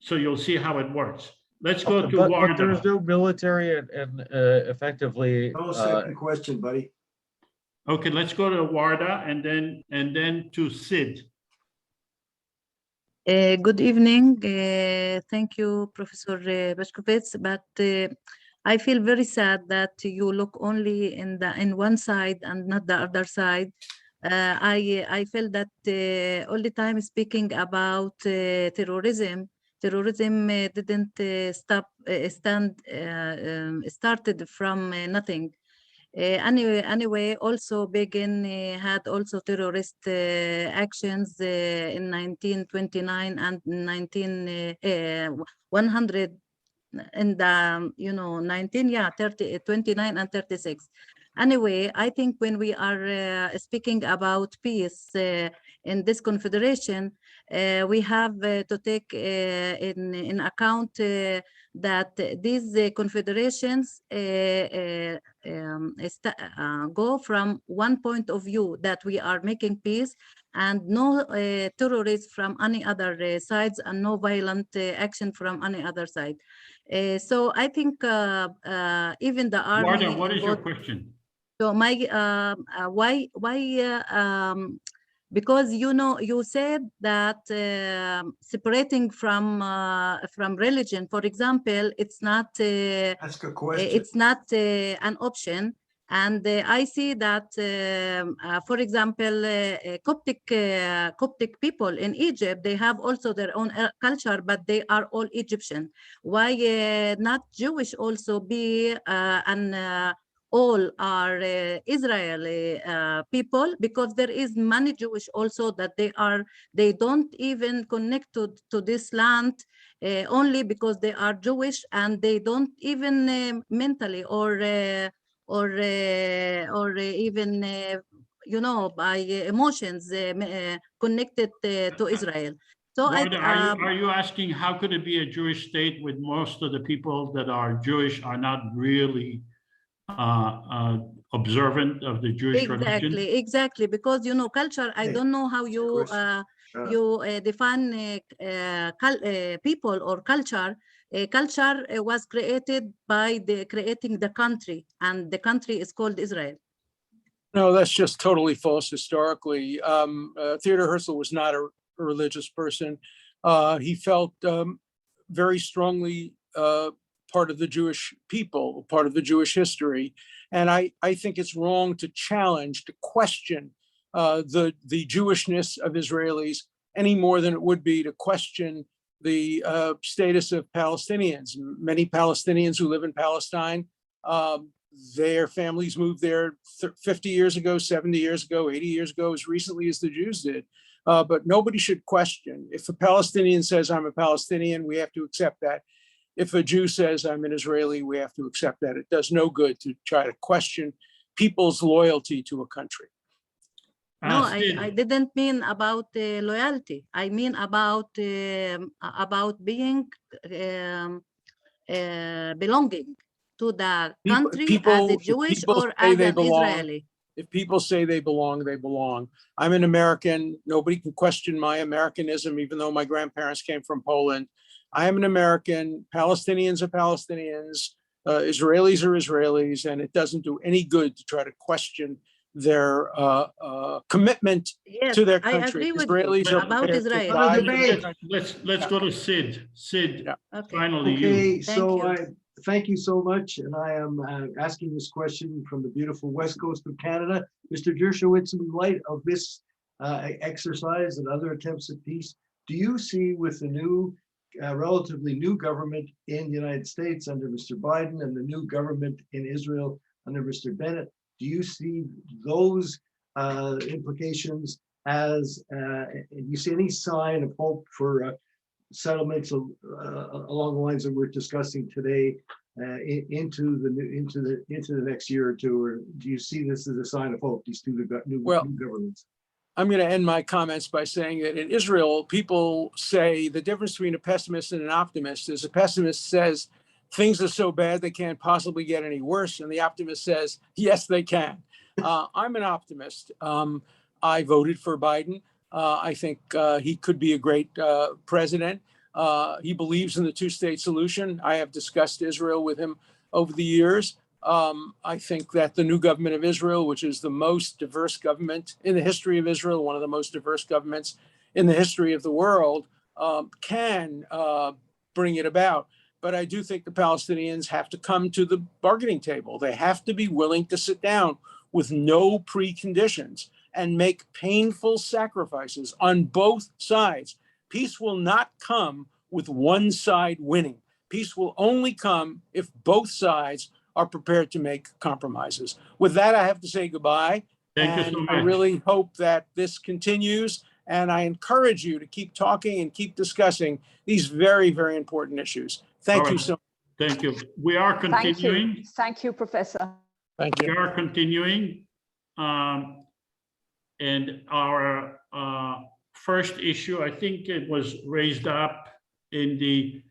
So you'll see how it works. Let's go to But Warda. there's no military and effectively. No second question, buddy. Okay, let's go to Warda and then to Sid. Good evening. Thank you, Professor Dershowitz. But I feel very sad that you look only in one side and not the other side. I feel that all the time speaking about terrorism didn't started from nothing. Anyway, also Begin had also terrorist actions in 1929 and 100 in the 29 and 36. Anyway, I think when we are speaking about peace in this confederation, we have to take in account that these confederations go from one point of view that we are making peace and no terrorists from any other sides and no violent action from any other side. So I think even the army. Warda, what is your question? So my why because you said that separating from religion, for example, it's not Ask a question. it's not an option. And I see that, for example, Coptic people in Egypt, they have also their own culture, but they are all Egyptian. Why not Jewish also be all are Israeli people? Because there is many Jewish also that they don't even connect to this land only because they are Jewish, and they don't even mentally or even by emotions connected to Israel. So Warda, are you asking how could it be a Jewish state with most of the people that are Jewish are not really observant of the Jewish religion? Exactly, because culture. I don't know how you define people or culture. Culture was created by creating the country, and the country is called Israel. No, that's just totally false historically. Theodor Herzl was not a religious person. He felt very strongly part of the Jewish people, part of the Jewish history. And I think it's wrong to challenge, to question the Jewishness of Israelis any more than it would be to question the status of Palestinians. Many Palestinians who live in Palestine, their families moved there 50 years ago, 70 years ago, 80 years ago, as recently as the Jews did. But nobody should question. If a Palestinian says, I'm a Palestinian, we have to accept that. If a Jew says, I'm an Israeli, we have to accept that. It does no good to try to question people's loyalty to a country. No, I didn't mean about loyalty. I mean about being belonging to the country as a Jewish or as an Israeli. If people say they belong, they belong. I'm an American. Nobody can question my Americanism, even though my grandparents came from Poland. I am an American. Palestinians are Palestinians. Israelis are Israelis, and it doesn't do any good to try to question their commitment to their country. I agree with Israelis you are about Israel. Let's go to Sid. Sid, finally Okay, you. so thank you so much. And I am asking this question from the beautiful West Coast of Canada. Mr. Dershowitz, in light of this exercise and other attempts at peace, do you see with the new, relatively new government in the United States under Mr. Biden and the new government in Israel under Mr. Bennett, do you see those implications as, do you see any sign of hope for settlements along the lines that we're discussing today into the next year or two? Or do you see this as a sign of hope, these two new governments? I'm going to end my comments by saying that in Israel, people say the difference between a pessimist and an optimist is a pessimist says things are so bad they can't possibly get any worse, and the optimist says, yes, they can. I'm an optimist. I voted for Biden. I think he could be a great president. He believes in the two-state solution. I have discussed Israel with him over the years. I think that the new government of Israel, which is the most diverse government in the history of Israel, one of the most diverse governments in the history of the world, can bring it about. But I do think the Palestinians have to come to the bargaining table. They have to be willing to sit down with no preconditions and make painful sacrifices on both sides. Peace will not come with one side winning. Peace will only come if both sides are prepared to make compromises. With that, I have to say goodbye. Thank you so much. I really hope that this continues, and I encourage you to keep talking and keep discussing these very, very important issues. Thank you so much. Thank you. We are continuing. Thank you, Professor. Thank you. We are continuing. And our first issue, I think it was raised up in the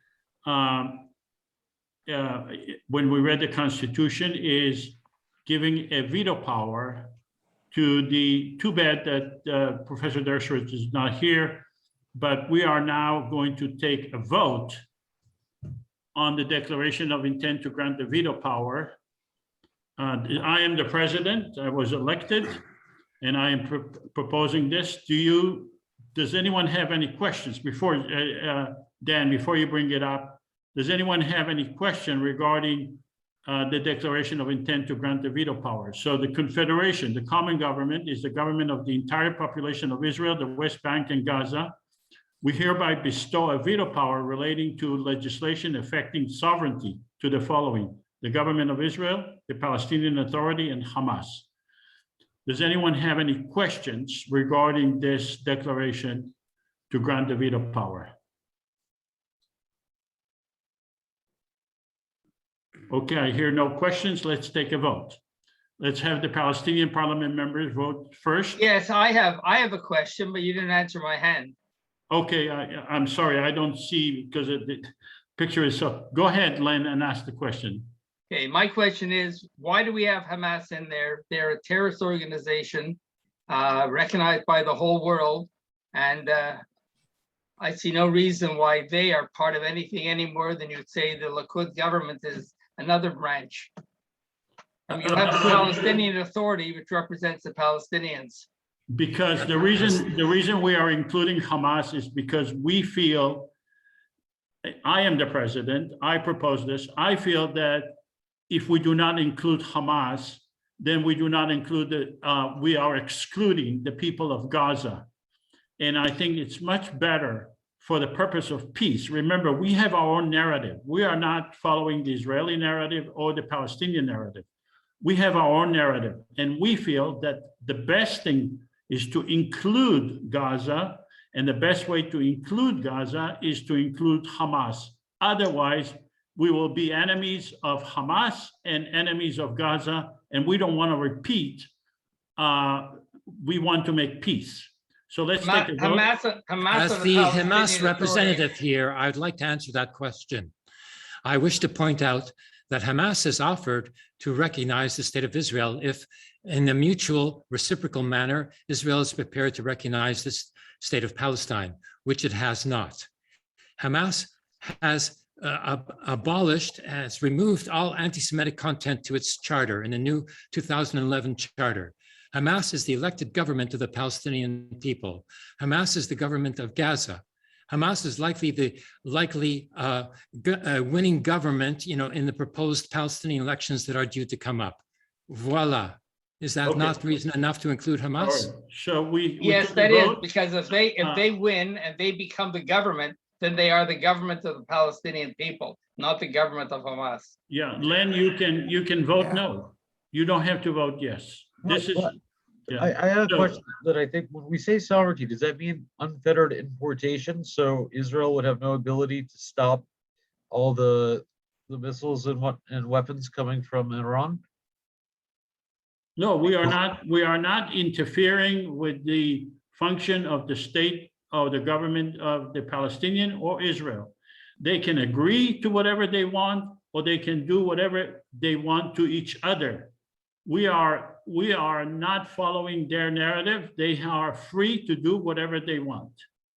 when we read the Constitution, is giving a veto power to the, too bad that Professor Dershowitz is not here, but we are now going to take a vote on the declaration of intent to grant the veto power. I am the president. I was elected, and I am proposing this. Does anyone have any questions before, Dan, before you bring it up? Does anyone have any question regarding the declaration of intent to grant the veto power? So the Confederation, the common government, is the government of the entire population of Israel, the West Bank, and Gaza. We hereby bestow a veto power relating to legislation affecting sovereignty to the following: the government of Israel, the Palestinian Authority, and Hamas. Does anyone have any questions regarding this declaration to grant the veto power? Okay, I hear no questions. Let's take a vote. Let's have the Palestinian parliament members vote first. Yes, I have a question, but you didn't answer my hand. Okay, I'm sorry, I don't see because the picture is so. Go ahead, Len, and ask the question. Okay, my question is, why do we have Hamas in there? They're a terrorist organization recognized by the whole world, and I see no reason why they are part of anything any more than you'd say the Likud government is another branch. You have the Palestinian Authority, which represents the Palestinians. Because the reason we are including Hamas is because we feel, I am the president, I propose this, I feel that if we do not include Hamas, then we do not include we are excluding the people of Gaza. And I think it's much better for the purpose of peace. Remember, we have our own narrative. We are not following the Israeli narrative or the Palestinian narrative. We have our own narrative, and we feel that the best thing is to include Gaza, and the best way to include Gaza is to include Hamas. Otherwise, we will be enemies of Hamas and enemies of Gaza, and we don't want to repeat. We want to make peace. So let's take a vote. As the Hamas representative here, I'd like to answer that question. I wish to point out that Hamas has offered to recognize the state of Israel if, in a mutual reciprocal manner, Israel is prepared to recognize this state of Palestine, which it has not. Hamas has abolished, has removed all anti-Semitic content to its charter in the new 2011 charter. Hamas is the elected government of the Palestinian people. Hamas is the government of Gaza. Hamas is likely the winning government, in the proposed Palestinian elections that are due to come up. Voila. Is that not reason enough to include Hamas? Right. So we yes, that is, because if they win and they become the government, then they are the government of the Palestinian people, not the government of Hamas. Yeah, Len, you can vote no. You don't have to vote yes. This is Yeah. I have a So- question that I think when we say sovereignty, does that mean unfettered importation? So Israel would have no ability to stop all the missiles and weapons coming from Iran? No, we are not interfering with the function of the state or the government of the Palestinian or Israel. They can agree to whatever they want, or they can do whatever they want to each other. We are not following their narrative. They are free to do whatever they want.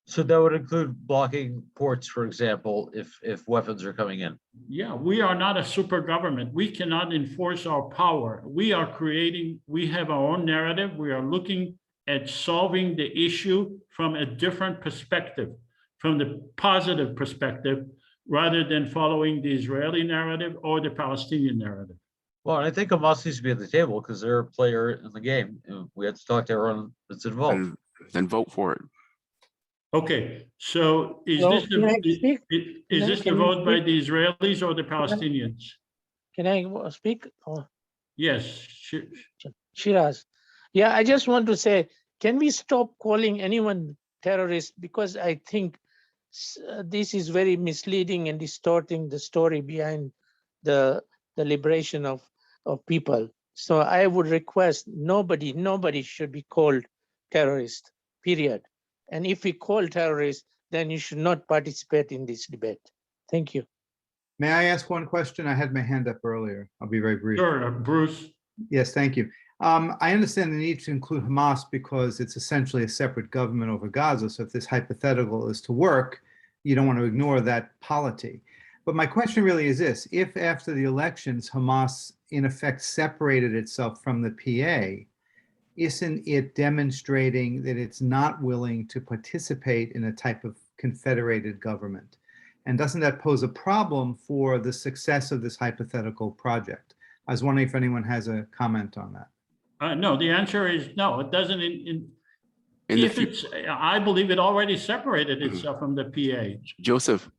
So that would include blocking ports, for example, if weapons are coming in. Yeah, we are not a super government. We cannot enforce our power. We have our own narrative. We are looking at solving the issue from a different perspective, from the positive perspective, rather than following the Israeli narrative or the Palestinian narrative. Well, I think Hamas needs to be at the table because they're a player in the game. We have to talk to everyone that's involved. And then vote for it. Okay, so is So, this can I speak? the Can you vote by speak? the Israelis or the Palestinians? Can I speak? Oh, Yes, Shiraz. Yeah, I just want to say, can we stop calling anyone terrorist? Because I think this is very misleading and distorting the story behind the liberation of people. So I would request nobody should be called terrorist, period. And if we call terrorists, then you should not participate in this debate. Thank you. May I ask one question? I had my hand up earlier. I'll be very brief. sure, Bruce. Yes, thank you. I understand the need to include Hamas because it's essentially a separate government over Gaza. So if this hypothetical is to work, you don't want to ignore that polity. But my question really is this: if after the elections, Hamas in effect separated itself from the PA, isn't it demonstrating that it's not willing to participate in a type of confederated government? And doesn't that pose a problem for the success of this hypothetical project? I was wondering if anyone has a comment on that. No, the answer is no, it doesn't. I believe it already separated itself from the PA. Joseph.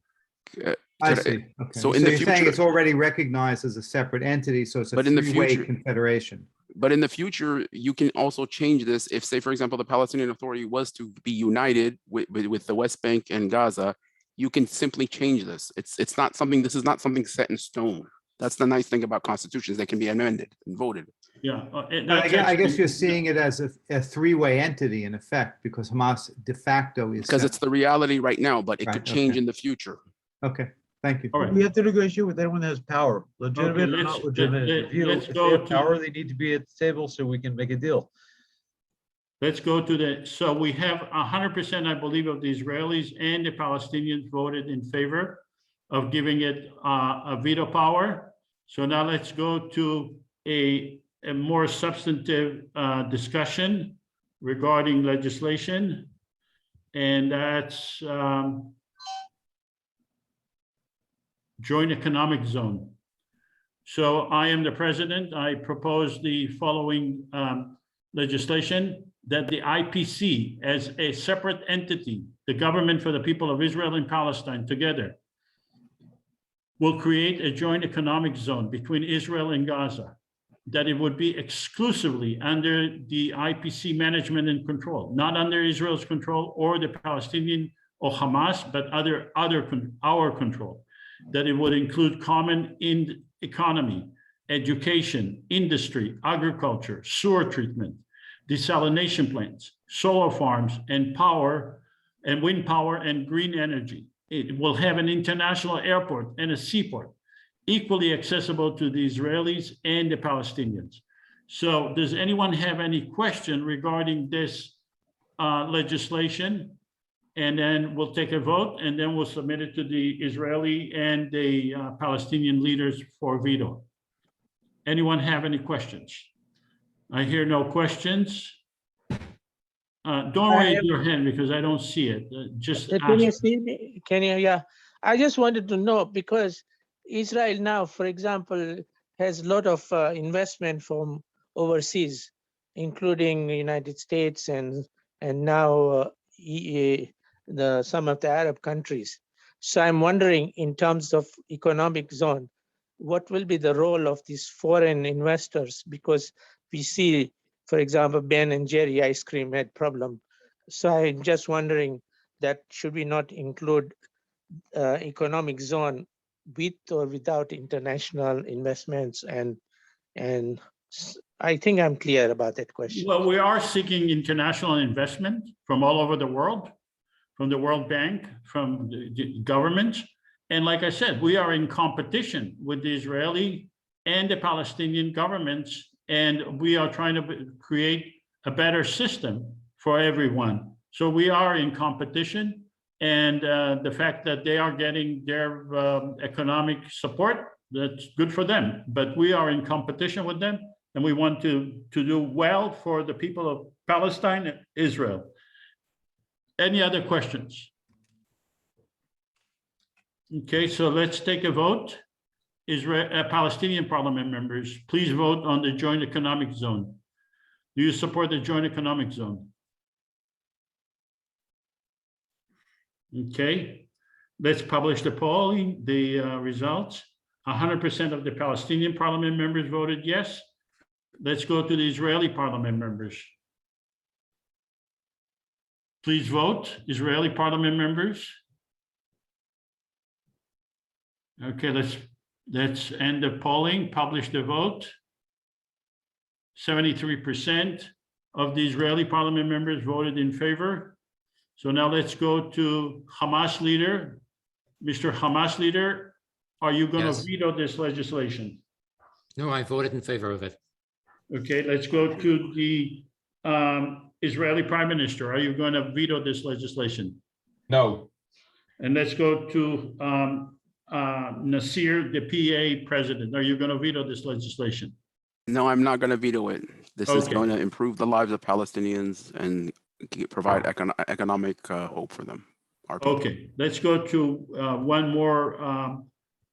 I see. Okay. So in the you're future, saying it's already recognized as a separate entity, so it's a three-way confederation. But in the future, you can also change this if, say, for example, the Palestinian Authority was to be united with the West Bank and Gaza. You can simply change this. It's not something. This is not something set in stone. That's the nice thing about constitutions; they can be amended and voted. Yeah, I guess you're seeing it as a three-way entity in effect, because Hamas de facto is because it's the reality right now, but it could change okay. in the future. Okay, thank you. All right. We have to negotiate with anyone that has power, legitimate or let's- not legitimate. let- If you- let's if go they have to- power, they need to be at the table so we can make a deal. Let's go to so we have 100%, I believe, of the Israelis and the Palestinians voted in favor of giving it a veto power. So now let's go to a more substantive discussion regarding legislation. And that's joint economic zone. So I am the president. I propose the following legislation that the IPC, as a separate entity, the government for the people of Israel and Palestine together, will create a joint economic zone between Israel and Gaza, that it would be exclusively under the IPC management and control, not under Israel's control or the Palestinian or Hamas, but our control, that it would include common economy, education, industry, agriculture, sewer treatment, desalination plants, solar farms, and power, and wind power and green energy. It will have an international airport and a seaport, equally accessible to the Israelis and the Palestinians. So does anyone have any question regarding this legislation? And then we'll take a vote, and then we'll submit it to the Israeli and the Palestinian leaders for veto. Anyone have any questions? I hear no questions. Don't raise your hand because I don't see it. Just Can you ask. see me? Can you? Yeah. I just wanted to know, because Israel now, for example, has a lot of investment from overseas, including the United States and now some of the Arab countries. So I'm wondering, in terms of economic zone, what will be the role of these foreign investors? Because we see For example, Ben and Jerry ice cream had problem. So I'm just wondering that should we not include economic zone with or without international investments? And I think I'm clear about that question. Well, we are seeking international investment from all over the world, from the World Bank, from the governments. And like I said, we are in competition with the Israeli and the Palestinian governments, and we are trying to create a better system for everyone. So we are in competition, and the fact that they are getting their economic support, that's good for them. But we are in competition with them, and we want to do well for the people of Palestine and Israel. Any other questions? Okay, so let's take a vote. Palestinian parliament members, please vote on the joint economic zone. Do you support the joint economic zone? Okay, let's publish the polling, the results. 100% of the Palestinian parliament members voted yes. Let's go to the Israeli parliament members. Please vote, Israeli parliament members. Okay, let's end the polling, publish the vote. 73% of the Israeli parliament members voted in favor. So now let's go to Hamas leader. Mr. Hamas leader, are you going to veto this legislation? No, I voted in favor of it. Okay, let's go to the Israeli prime minister. Are you going to veto this legislation? No. And let's go to Nasir, the PA president. Are you going to veto this legislation? No, I'm not going to veto it. This is Okay. going to improve the lives of Palestinians and provide economic hope for them. Our people. Okay, let's go to one more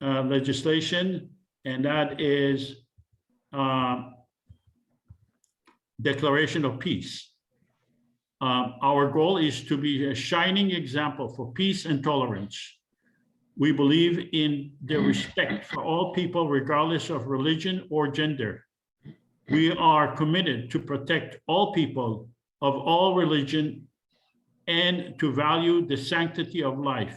legislation, and that is Declaration of Peace. Our goal is to be a shining example for peace and tolerance. We believe in the respect for all people, regardless of religion or gender. We are committed to protect all people of all religion and to value the sanctity of life.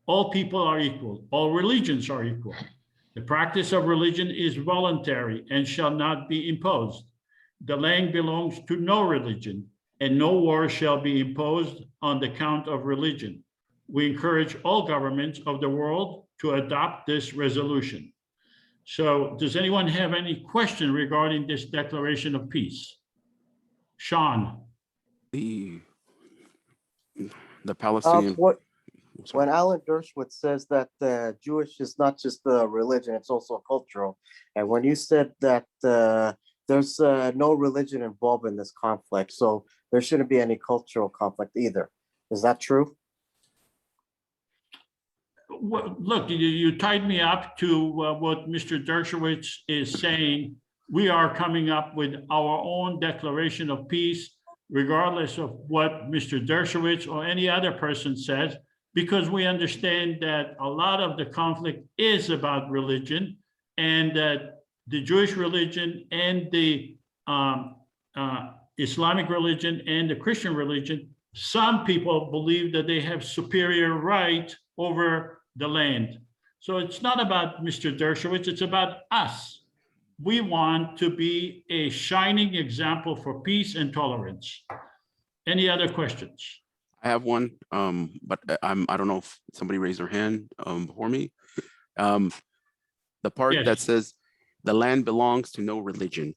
All people are equal. All religions are equal. The practice of religion is voluntary and shall not be imposed. The land belongs to no religion, and no war shall be imposed on the count of religion. We encourage all governments of the world to adopt this resolution. So does anyone have any question regarding this declaration of peace? Sean. The Palestinian. When Alan Dershowitz says that Jewish is not just a religion, it's also cultural. And when you said that there's no religion involved in this conflict, so there shouldn't be any cultural conflict either. Is that true? Well, look, you tied me up to what Mr. Dershowitz is saying. We are coming up with our own declaration of peace, regardless of what Mr. Dershowitz or any other person says, because we understand that a lot of the conflict is about religion, and that the Jewish religion and the Islamic religion and the Christian religion, some people believe that they have superior right over the land. So it's not about Mr. Dershowitz, it's about us. We want to be a shining example for peace and tolerance. Any other questions? I have one, but I don't know if somebody raised their hand before me. The part Yes. that says the land belongs to no religion.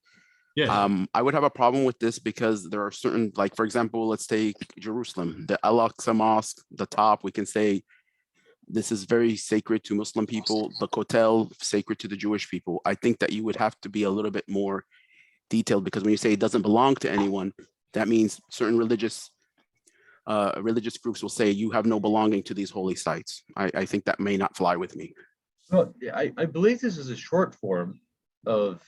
Yes. I would have a problem with this because there are certain, like, for example, let's take Jerusalem, the Al-Aqsa Mosque, the top, we can say this is very sacred to Muslim people, the Kotel, sacred to the Jewish people. I think that you would have to be a little bit more detailed, because when you say it doesn't belong to anyone, that means certain religious groups will say you have no belonging to these holy sites. I think that may not fly with me. Well, I believe this is a short form of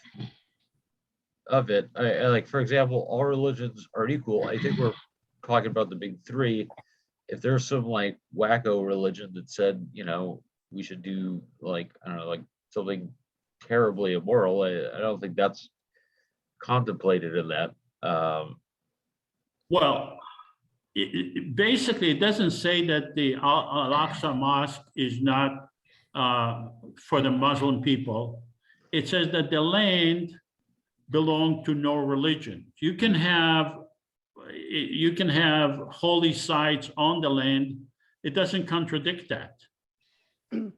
it. I like, for example, all religions are equal. I think we're talking about the big three. If there's some like wacko religion that said, you know, we should do like, I don't know, like something terribly immoral, I don't think that's contemplated in that. Well, basically, it doesn't say that the Al-Aqsa Mosque is not for the Muslim people. It says that the land belonged to no religion. You can have holy sites on the land. It doesn't contradict that. Well,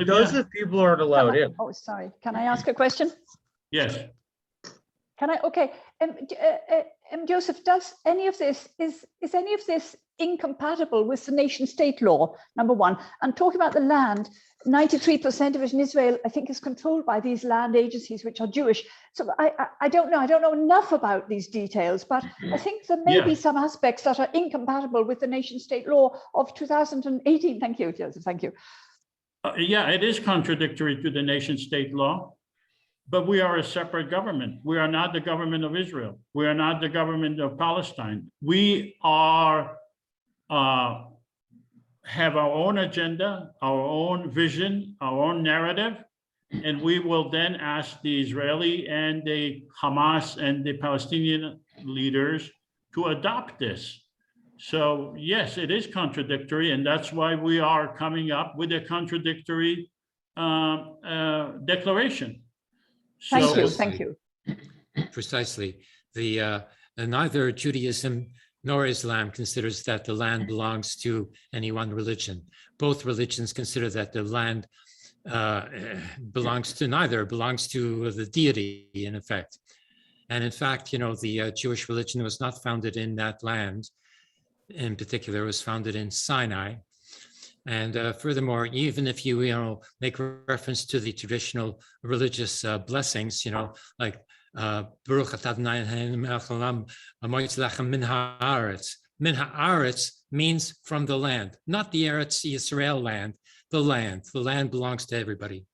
it does Olivia? if people aren't allowed in. Oh, sorry. Can I ask a question? Yes. Can I? Okay. Joseph, is any of this incompatible with the nation state law, number one? And talking about the land, 93% of it in Israel, I think, is controlled by these land agencies, which are Jewish. So I don't know. I don't know enough about these details, but I think there may be some aspects that are incompatible with the nation state law of 2018. Thank you, Joseph. Thank you. Yeah, it is contradictory to the nation state law, but we are a separate government. We are not the government of Israel. We are not the government of Palestine. We are have our own agenda, our own vision, our own narrative, and we will then ask the Israeli and the Hamas and the Palestinian leaders to adopt this. So yes, it is contradictory, and that's why we are coming up with a contradictory declaration. Thank you. Precisely. Neither Judaism nor Islam considers that the land belongs to any one religion. Both religions consider that the land belongs to neither, belongs to the deity, in effect. And in fact, the Jewish religion was not founded in that land. In particular, it was founded in Sinai. And furthermore, even if you make reference to the traditional religious blessings, like Baruch atah Adonai Eloheinu melech haolam hamoitz lechem min haaretz. Min haaretz means from the land, not the Eretz Yisrael land. The land belongs to everybody.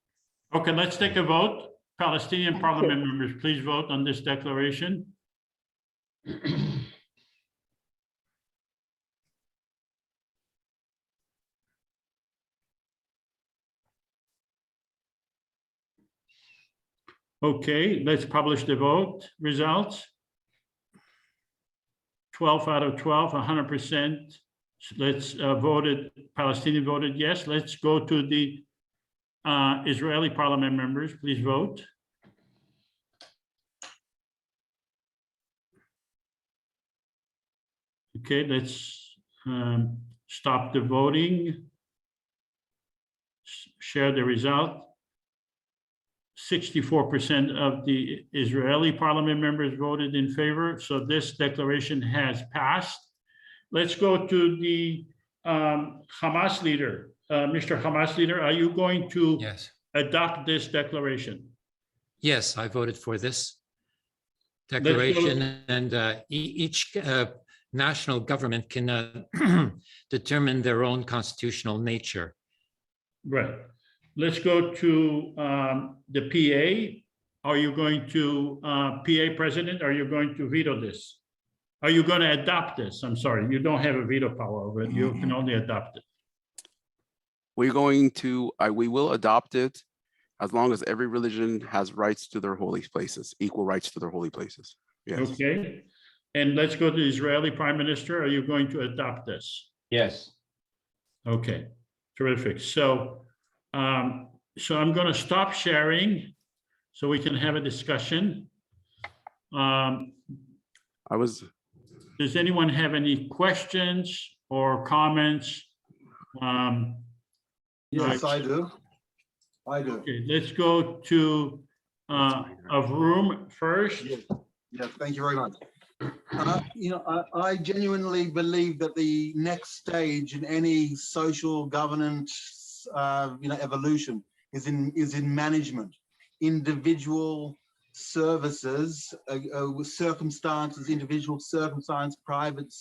Okay, let's take a vote. Palestinian parliament members, please vote on this declaration. Okay, let's publish the vote results. 12 out of 12, 100%. Let's Palestinian voted yes. Let's go to the Israeli parliament members, please vote. Okay, let's stop the voting. Share the result. 64% of the Israeli parliament members voted in favor, so this declaration has passed. Let's go to the Hamas leader. Mr. Hamas leader, are you going to adopt this declaration? Yes, I voted for this declaration, and each national government can determine their own constitutional nature. Right. Let's go to the PA. Are you going to, PA president, are you going to veto this? Are you going to adopt this? I'm sorry, you don't have a veto power over it. You can only adopt it. We will adopt it as long as every religion has rights to their holy places, equal rights to their holy places. Yes. Okay. And let's go to the Israeli prime minister. Are you going to adopt this? Yes. Okay, terrific. So I'm going to stop sharing so we can have a discussion. Does anyone have any questions or comments? Yes, I do. Okay, let's go to Avroom first. Yes, thank you very much. I genuinely believe that the next stage in any social governance, evolution is in management, individual services, circumstances, individual circumstance, private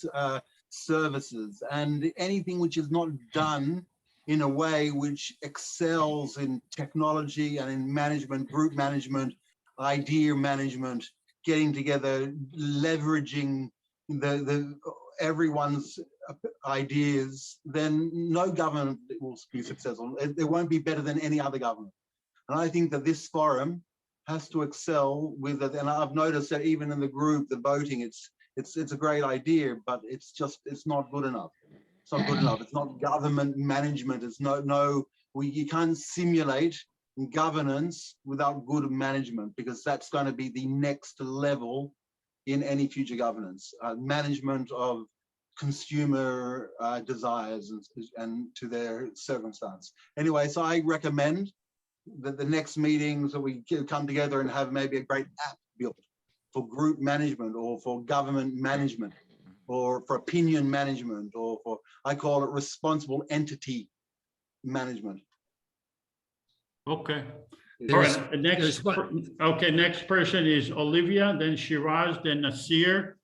services, and anything which is not done in a way which excels in technology and in management, group management, idea management, getting together, leveraging everyone's ideas, then no government will be successful. It won't be better than any other government. And I think that this forum has to excel with it. And I've noticed that even in the group, the voting, it's a great idea, but it's not good enough. It's not good enough. It's not government management. It's you can't simulate governance without good management, because that's going to be the next level in any future governance. Management of consumer desires and to their circumstance. Anyway, so I recommend that the next meetings that we come together and have maybe a great app built for group management or for government management or for opinion management or for, I call it responsible entity management. Okay. All right. Next person is Olivia, then Shiraz, then Nasir.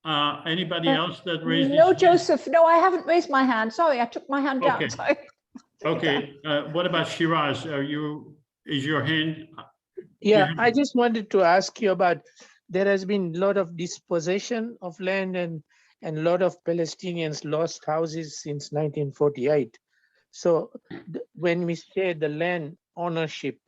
Anybody else that raised? No, Joseph. No, I haven't raised my hand. Sorry, I took my hand down. Okay. Sorry. Okay. What about Shiraz? Is your hand? Yeah, I just wanted to ask you about, there has been a lot of dispossession of land and a lot of Palestinians lost houses since 1948. So when we say the land ownership,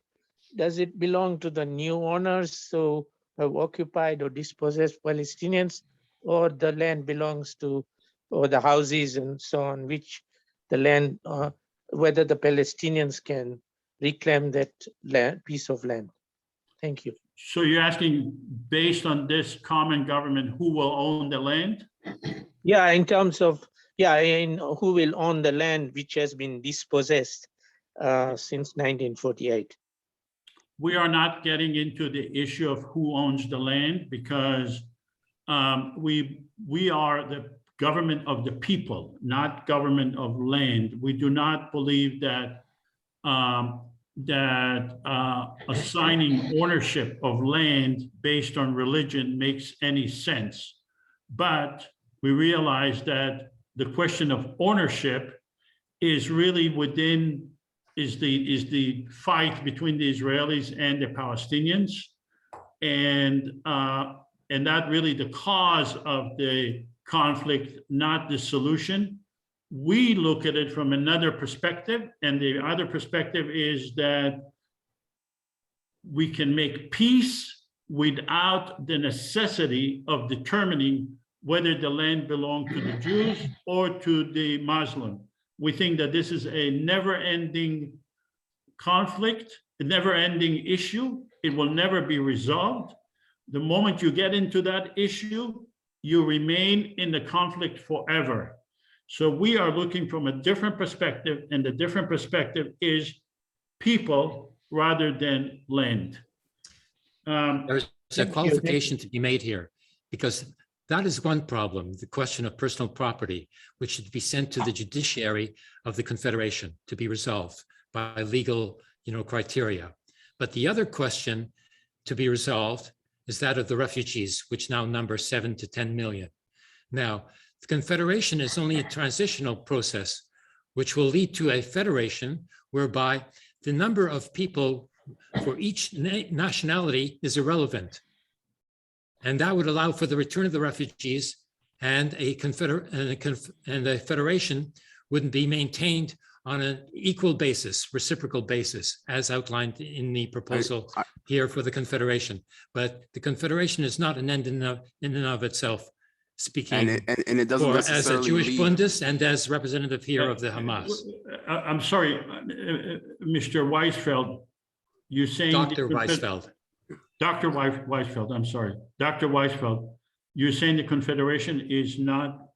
does it belong to the new owners who have occupied or dispossessed Palestinians, or the land belongs to, or the houses and so on, which the land, whether the Palestinians can reclaim that piece of land? Thank you. So you're asking, based on this common government, who will own the land? Yeah, in terms of, in who will own the land which has been dispossessed since 1948. We are not getting into the issue of who owns the land, because we are the government of the people, not government of land. We do not believe that assigning ownership of land based on religion makes any sense. But we realize that the question of ownership is really is the fight between the Israelis and the Palestinians, and that really the cause of the conflict, not the solution. We look at it from another perspective, and the other perspective is that we can make peace without the necessity of determining whether the land belonged to the Jews or to the Muslim. We think that this is a never-ending conflict, a never-ending issue. It will never be resolved. The moment you get into that issue, you remain in the conflict forever. So we are looking from a different perspective, and the different perspective is people rather than land. There's a qualification to be made here, because that is one problem, the question of personal property, which should be sent to the judiciary of the Confederation to be resolved by legal, criteria. But the other question to be resolved is that of the refugees, which now number 7 to 10 million. Now, the Confederation is only a transitional process, which will lead to a federation whereby the number of people for each nationality is irrelevant. And that would allow for the return of the refugees, and a federation wouldn't be maintained on an equal basis, reciprocal basis, as outlined in the proposal here for the Confederation. But the Confederation is not an end in and of itself, speaking and it doesn't as a Jewish Bundes and as representative here of the Hamas. I'm sorry, Mr. Weisfeld, you're saying— Dr. Weisfeld. Dr. Weisfeld, I'm sorry. Dr. Weisfeld, you're saying the Confederation is not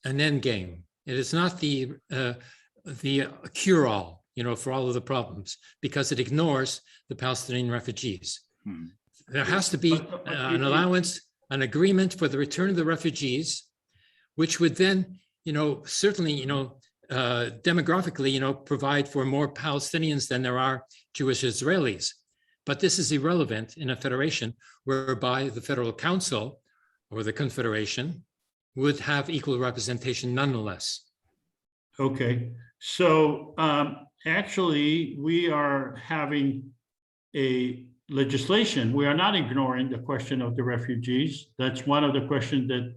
an end game. It is not the cure-all, for all of the problems, because it ignores the Palestinian refugees. There has to be an allowance, an agreement for the return of the refugees, which would then, certainly, demographically, provide for more Palestinians than there are Jewish Israelis. But this is irrelevant in a federation whereby the Federal Council or the Confederation would have equal representation nonetheless. Okay, so actually we are having a legislation. We are not ignoring the question of the refugees. That's one of the questions that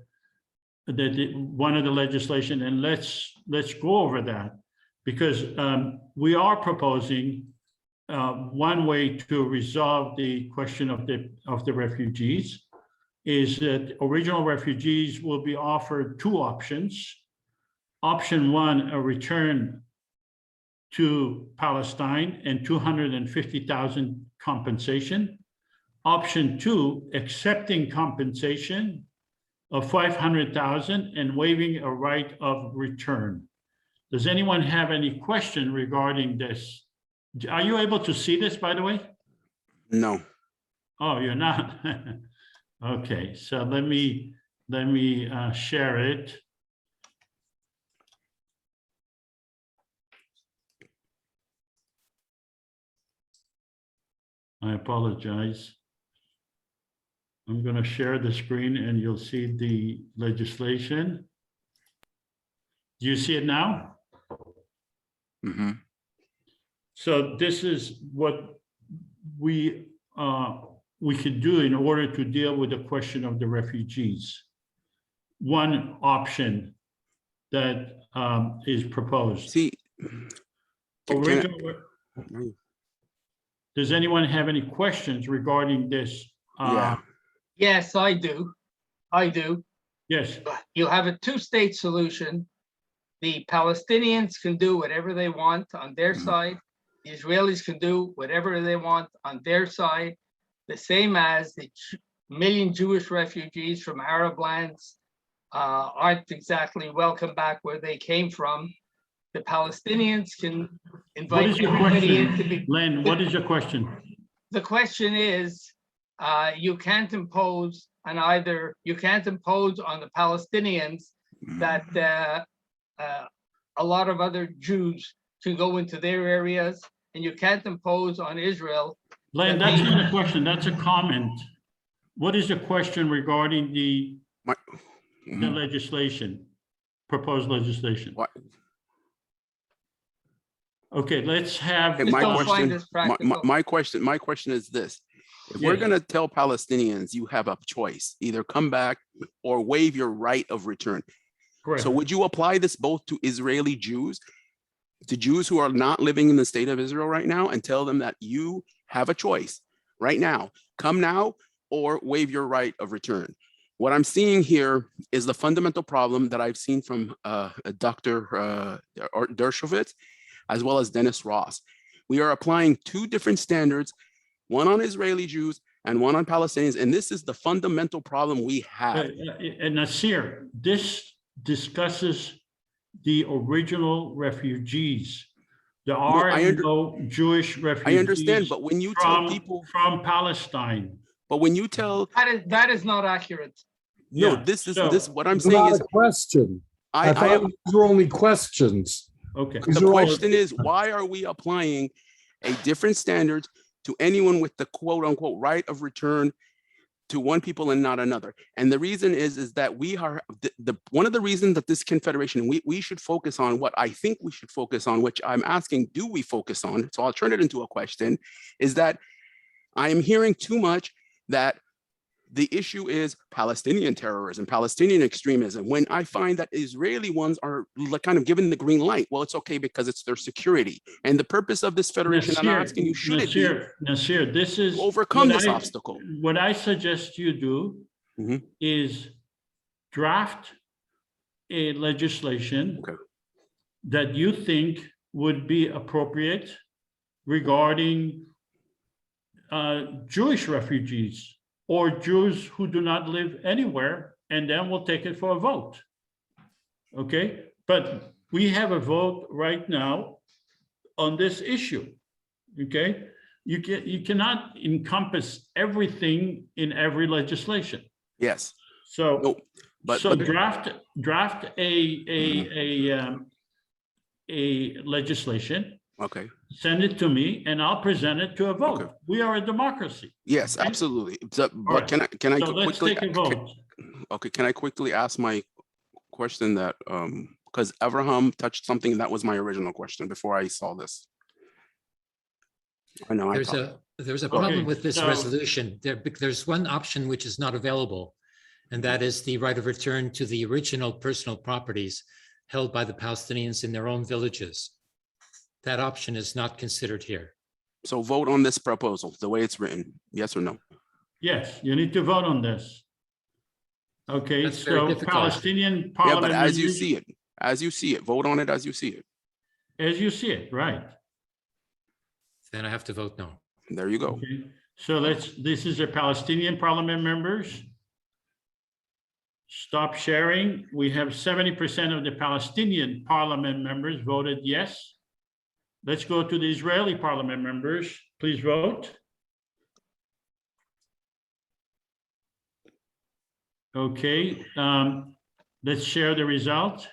one of the legislation, and let's go over that, because we are proposing one way to resolve the question of the refugees is that original refugees will be offered two options. Option one, a return to Palestine and 250,000 compensation. Option two, accepting compensation of 500,000 and waiving a right of return. Does anyone have any question regarding this? Are you able to see this, by the way? No. Oh, you're not? Okay, so let me share it. I apologize. I'm going to share the screen and you'll see the legislation. Do you see it now? Mm-hmm. So this is what we could do in order to deal with the question of the refugees. One option that is proposed. See, does anyone have any questions regarding this? Yes, I do. I do. Yes. You have a two-state solution. The Palestinians can do whatever they want on their side. The Israelis can do whatever they want on their side. The same as the million Jewish refugees from Arab lands aren't exactly welcome back where they came from. The Palestinians can invite everybody in to be. Len, what is your question? The question is, you can't impose on the Palestinians that a lot of other Jews can go into their areas, and you can't impose on Israel. Len, that's not a question, that's a comment. What is the question regarding the legislation, proposed legislation? What? Okay, let's have. My question is this. If we're going to tell Palestinians you have a choice, either come back or waive your right of return. Correct. So would you apply this both to Israeli Jews, to Jews who are not living in the state of Israel right now, and tell them that you have a choice right now, come now or waive your right of return? What I'm seeing here is the fundamental problem that I've seen from Dr. Dershowitz, as well as Dennis Ross. We are applying two different standards, one on Israeli Jews and one on Palestinians, and this is the fundamental problem we have. And Nasir, this discusses the original refugees. There are no Jewish refugees. I understand, but when you tell people from Palestine, but when you tell that is not accurate. No, this what I'm saying is a question. I thought these were only questions. Okay. The question is, why are we applying a different standard to anyone with the quote unquote right of return to one people and not another? And the reason is that we are one of the reasons that this confederation, we should focus on what I think we should focus on, which I'm asking, do we focus on? So I'll turn it into a question, is that I am hearing too much that the issue is Palestinian terrorism, Palestinian extremism, when I find that Israeli ones are kind of given the green light. Well, it's okay because it's their security. And the purpose of this federation, Nasir, I'm asking you, should Nasir, this is overcome this obstacle? What I suggest you do is draft a legislation that you think would be appropriate regarding Jewish refugees or Jews who do not live anywhere, and then we'll take it for a vote. Okay, but we have a vote right now on this issue. Okay, you cannot encompass everything in every legislation. Yes. So draft a legislation. Okay. Send it to me and I'll present it to a vote. Okay. We are a democracy. Yes, absolutely. But right. Can I so let's quickly take a vote. Can I quickly ask my question that because Avraham touched something that was my original question before I saw this. I know there's a problem with this resolution. There's one option which is not available, and that is the right of return to the original personal properties held by the Palestinians in their own villages. That option is not considered here. So vote on this proposal, the way it's written, yes or no? Yes, you need to vote on this. Okay, That's very so difficult. Palestinian Yeah, parliament but as you members, see it, vote on it as you see it. as you see it, right? Then I have to vote no. There you go. Okay, so this is the Palestinian parliament members. Stop sharing. We have 70% of the Palestinian parliament members voted yes. Let's go to the Israeli parliament members. Please vote. Okay, let's share the result.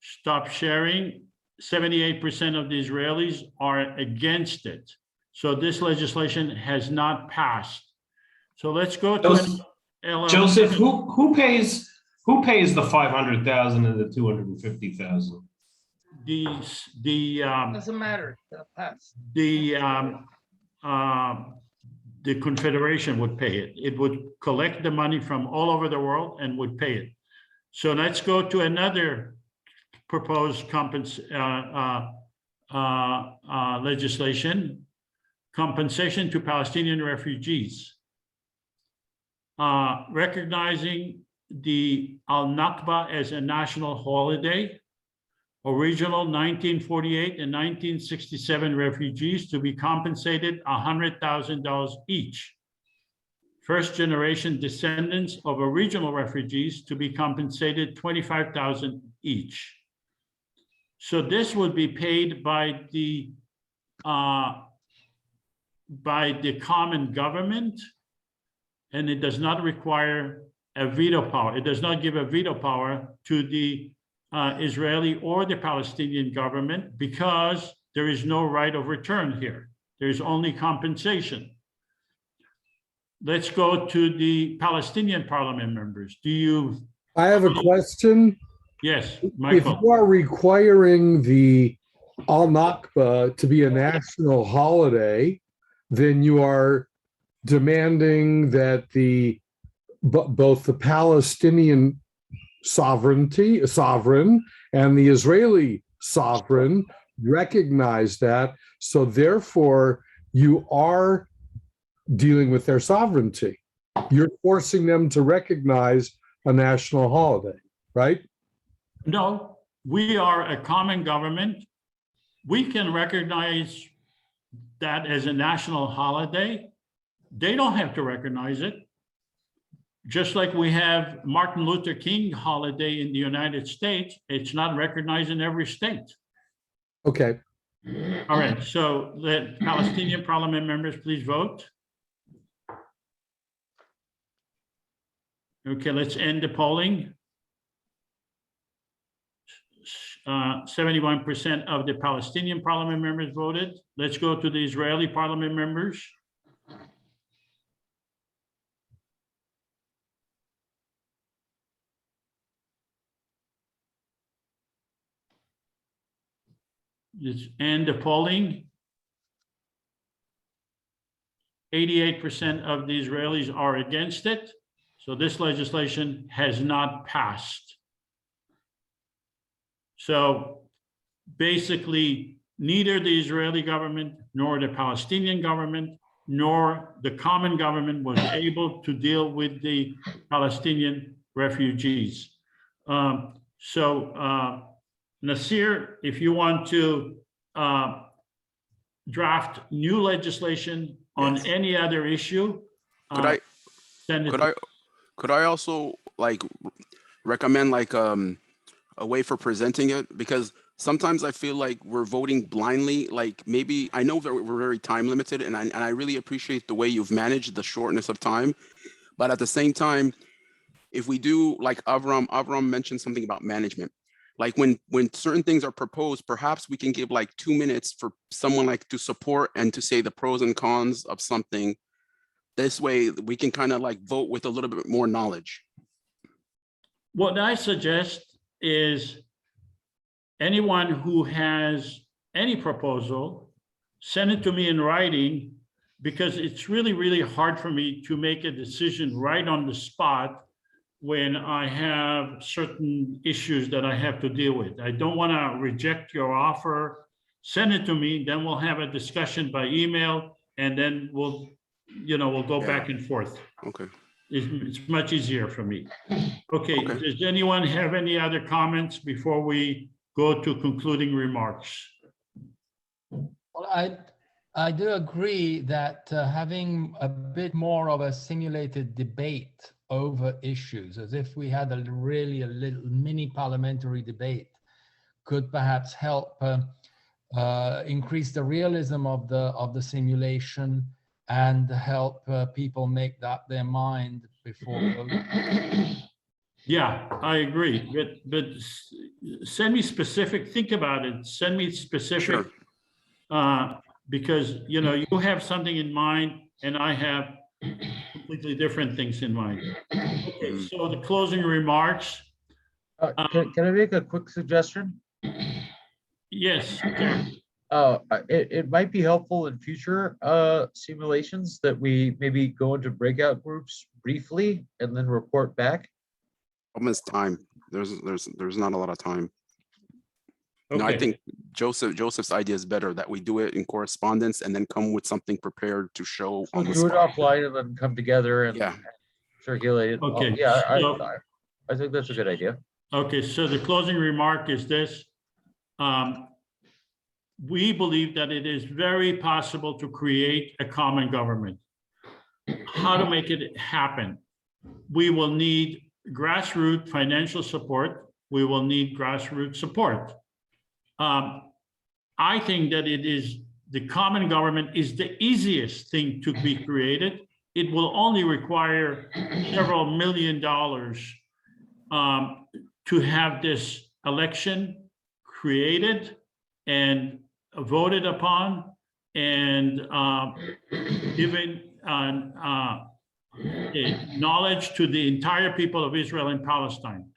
Stop sharing. 78% of the Israelis are against it. So this legislation has not passed. So let's go to Joseph, who pays the 500,000 and the 250,000? Doesn't matter. Pass. The Confederation would pay it. It would collect the money from all over the world and would pay it. So let's go to another proposed legislation, compensation to Palestinian refugees. Recognizing the Al-Nakba as a national holiday, original 1948 and 1967 refugees to be compensated $100,000 each. First generation descendants of original refugees to be compensated $25,000 each. So this would be paid by the common government, and it does not require a veto power. It does not give a veto power to the Israeli or the Palestinian government because there is no right of return here. There's only compensation. Let's go to the Palestinian parliament members. I have a question. Yes, If Michael. you are requiring the Al-Nakba to be a national holiday, then you are demanding that both the Palestinian sovereign and the Israeli sovereign recognize that. So therefore, you are dealing with their sovereignty. You're forcing them to recognize a national holiday, right? No, we are a common government. We can recognize that as a national holiday. They don't have to recognize it. Just like we have Martin Luther King holiday in the United States, it's not recognized in every state. Okay. All right, so the Palestinian parliament members, please vote. Okay, let's end the polling. 71% of the Palestinian parliament members voted. Let's go to the Israeli parliament members. Let's end the polling. 88% of the Israelis are against it. So this legislation has not passed. So basically, neither the Israeli government nor the Palestinian government nor the common government was able to deal with the Palestinian refugees. Nasir, if you want to draft new legislation on any other issue, could I also like recommend like a way for presenting it? Because sometimes I feel like we're voting blindly. Like maybe I know that we're very time limited, and I really appreciate the way you've managed the shortness of time. But at the same time, if we do like Avram mentioned something about management. Like when certain things are proposed, perhaps we can give like 2 minutes for someone like to support and to say the pros and cons of something. This way we can kind of like vote with a little bit more knowledge. What I suggest is anyone who has any proposal, send it to me in writing, because it's really, really hard for me to make a decision right on the spot when I have certain issues that I have to deal with. I don't want to reject your offer send it to me, then we'll have a discussion by email, and then we'll go back and forth. Okay. It's much easier for me. Okay, does anyone have any other comments before we go to concluding remarks? Well, I do agree that having a bit more of a simulated debate over issues, as if we had a little mini parliamentary debate, could perhaps help increase the realism of the simulation and help people make up their mind before voting. Yeah, I agree. But send me specific. Think about it. Send me specific, because you have something in mind, and I have completely different things in mind. Okay, so the closing remarks. Can I make a quick suggestion? Yes. It might be helpful in future simulations that we maybe go into breakout groups briefly and then report back. Almost time. There's not a lot of time. Okay. No, I think Joseph's idea is better, that we do it in correspondence and then come with something prepared to show on the Do it spot. offline and then come together and circulate it. Okay. I think that's a good idea. Okay, so the closing remark is this. We believe that it is very possible to create a common government. How to make it happen? We will need grassroots financial support. We will need grassroots support. I think that the common government is the easiest thing to be created. It will only require several $1 million to have this election created and voted upon and given knowledge to the entire people of Israel and Palestine.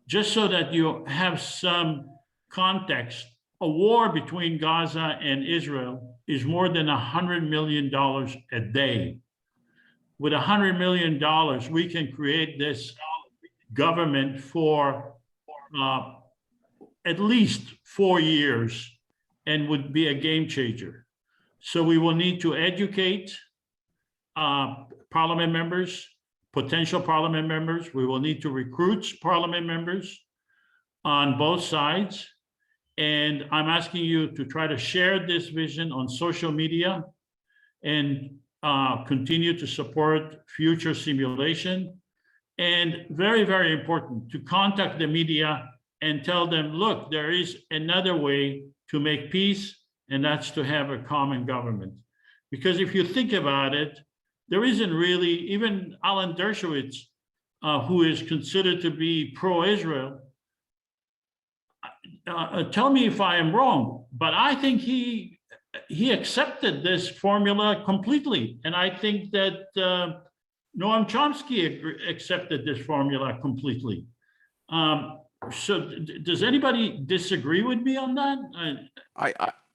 Just so that you have some context, a war between Gaza and Israel is more than $100 million a day. With $100 million, we can create this government for at least 4 years and would be a game changer. So we will need to educate parliament members, potential parliament members. We will need to recruit parliament members on both sides. And I'm asking you to try to share this vision on social media and continue to support future simulation. And very, very important, to contact the media and tell them, look, there is another way to make peace, and that's to have a common government. Because if you think about it, there isn't really, even Alan Dershowitz, who is considered to be pro-Israel, tell me if I am wrong, but I think he accepted this formula completely. And I think that Noam Chomsky accepted this formula completely. So does anybody disagree with me on that?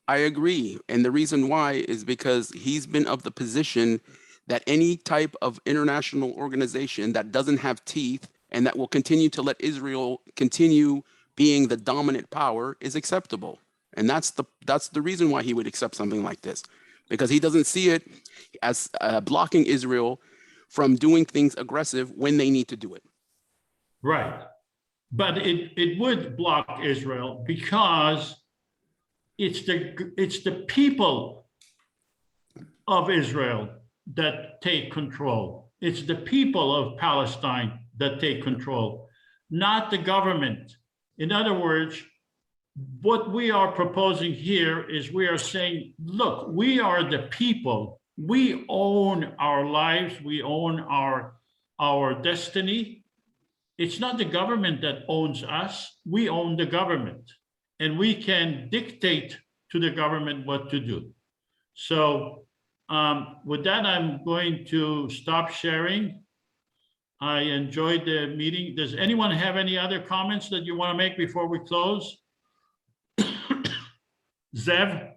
I agree. And the reason why is because he's been of the position that any type of international organization that doesn't have teeth and that will continue to let Israel continue being the dominant power is acceptable. And that's the reason why he would accept something like this, because he doesn't see it as blocking Israel from doing things aggressive when they need to do it. Right. But it would block Israel because it's the people of Israel that take control. It's the people of Palestine that take control, not the government. In other words, what we are proposing here is we are saying, look, we are the people. We own our lives. We own our destiny. It's not the government that owns us. We own the government, and we can dictate to the government what to do. So with that, I'm going to stop sharing. I enjoyed the meeting. Does anyone have any other comments that you want to make before we close? Zev?